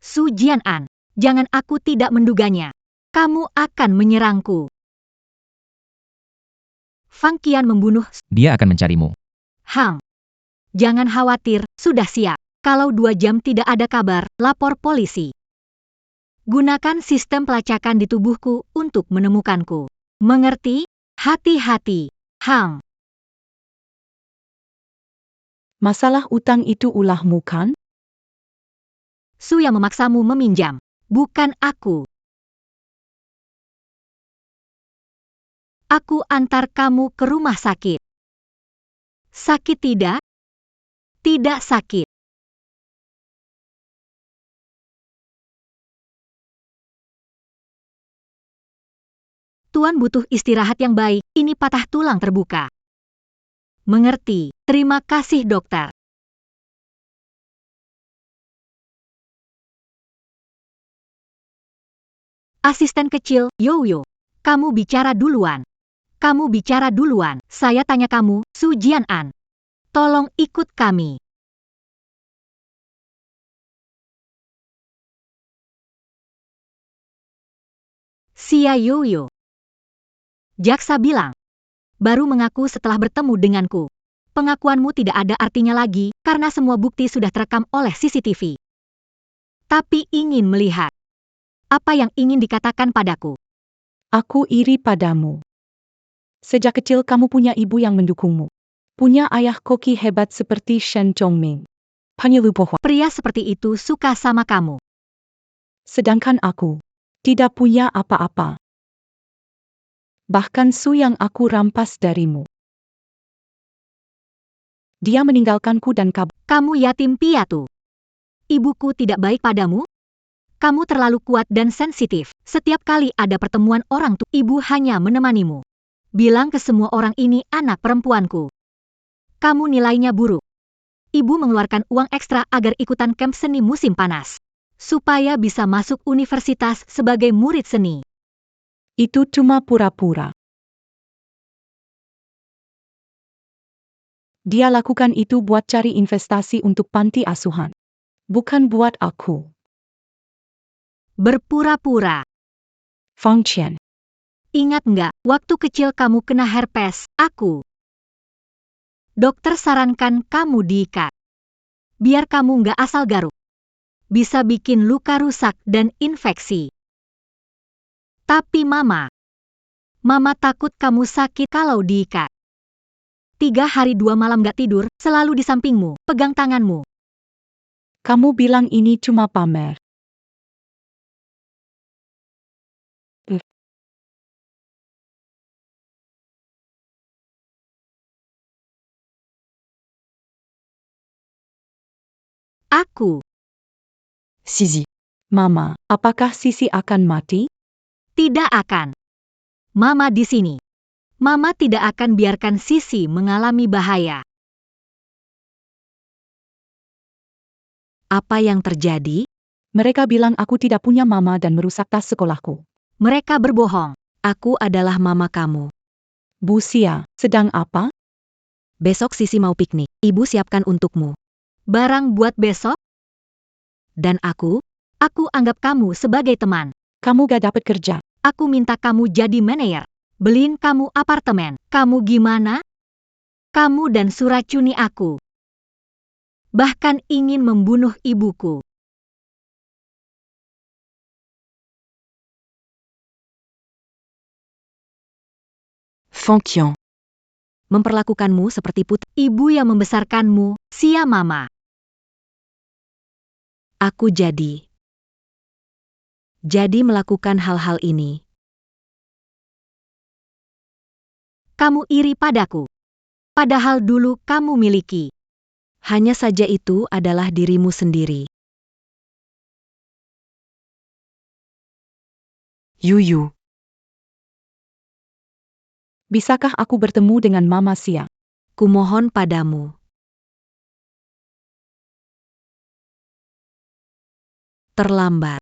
Su Jianan, jangan, aku tidak menduganya. Kamu akan menyerangku. Fang Qian membunuh Dia akan mencarimu. Hang. Jangan khawatir, sudah siap. Kalau 2 jam tidak ada kabar, lapor polisi. Gunakan sistem pelacakan di tubuhku untuk menemukanku. Mengerti? Hati-hati, Hang. Masalah utang itu ulahmu kan? Su yang memaksamu meminjam, bukan aku. Aku antar kamu ke rumah sakit. Sakit tidak? Tidak sakit. Tuan butuh istirahat yang baik, ini patah tulang terbuka. Mengerti, terima kasih dokter. Asisten kecil, Yoyo. Kamu bicara duluan. Kamu bicara duluan, saya tanya kamu, Su Jianan. Tolong ikut kami. Xia Yoyo. Jaksa bilang, baru mengaku setelah bertemu denganku. Pengakuanmu tidak ada artinya lagi, karena semua bukti sudah terekam oleh CCTV. Tapi ingin melihat. Apa yang ingin dikatakan padaku? Aku iri padamu. Sejak kecil kamu punya ibu yang mendukungmu. Punya ayah koki hebat seperti Shen Zhongming. Penyelupoh. Pria seperti itu suka sama kamu. Sedangkan aku tidak punya apa-apa. Bahkan Su yang aku rampas darimu. Dia meninggalkanku dan kabur. Kamu yatim piatu. Ibuku tidak baik padamu? Kamu terlalu kuat dan sensitif. Setiap kali ada pertemuan orang tua, ibu hanya menemanimu. Bilang ke semua orang ini anak perempuanku. Kamu nilainya buruk. Ibu mengeluarkan uang ekstra agar ikutan camp seni musim panas. Supaya bisa masuk universitas sebagai murid seni. Itu cuma pura-pura. Dia lakukan itu buat cari investasi untuk panti asuhan. Bukan buat aku. Berpura-pura. Fang Qian. Ingat nggak, waktu kecil kamu kena herpes, aku. Dokter sarankan kamu diikat. Biar kamu nggak asal garuk. Bisa bikin luka rusak dan infeksi. Tapi Mama takut kamu sakit kalau diikat. 3 hari 2 malam gak tidur, selalu di sampingmu, pegang tanganmu. Kamu bilang ini cuma pamer. Aku. Sisi. Mama, apakah Sisi akan mati? Tidak akan. Mama di sini. Mama tidak akan biarkan Sisi mengalami bahaya. Apa yang terjadi? Mereka bilang aku tidak punya mama dan merusak tas sekolahku. Mereka berbohong. Aku adalah mama kamu. Bu Xia, sedang apa? Besok Sisi mau piknik. Ibu siapkan untukmu. Barang buat besok? Dan aku anggap kamu sebagai teman. Kamu gak dapat kerja. Aku minta kamu jadi manajer. Beliin kamu apartemen. Kamu gimana? Kamu dan suracuni aku. Bahkan ingin membunuh ibuku. Fang Qian. Memperlakukanmu seperti putri. Ibu yang membesarkanmu, Xia Mama. Aku jadi melakukan hal-hal ini. Kamu iri padaku. Padahal dulu kamu miliki. Hanya saja itu adalah dirimu sendiri. Yuyu. Bisakah aku bertemu dengan Mama Xia? Kumohon padamu. Terlambat.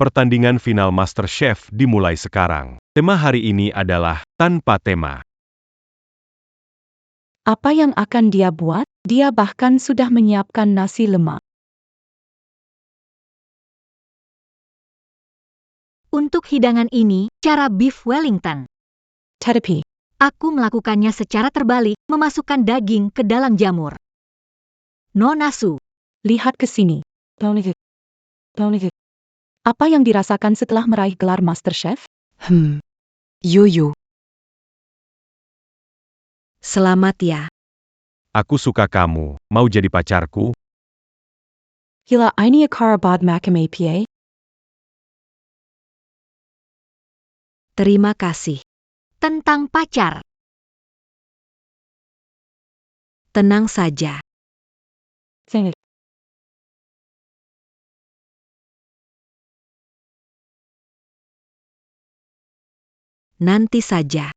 Pertandingan final MasterChef dimulai sekarang. Tema hari ini adalah tanpa tema. Apa yang akan dia buat? Dia bahkan sudah menyiapkan nasi lemak. Untuk hidangan ini, cara beef Wellington. Tetapi, Aku melakukannya secara terbalik, memasukkan daging ke dalam jamur. Nona Su, lihat ke sini. Apa yang dirasakan setelah meraih gelar MasterChef? Yoyo. selamat ya. Aku suka kamu, mau jadi pacarku? Hila ini karabad makam APA? Terima kasih. Tentang pacar. Tenang saja. Nanti saja.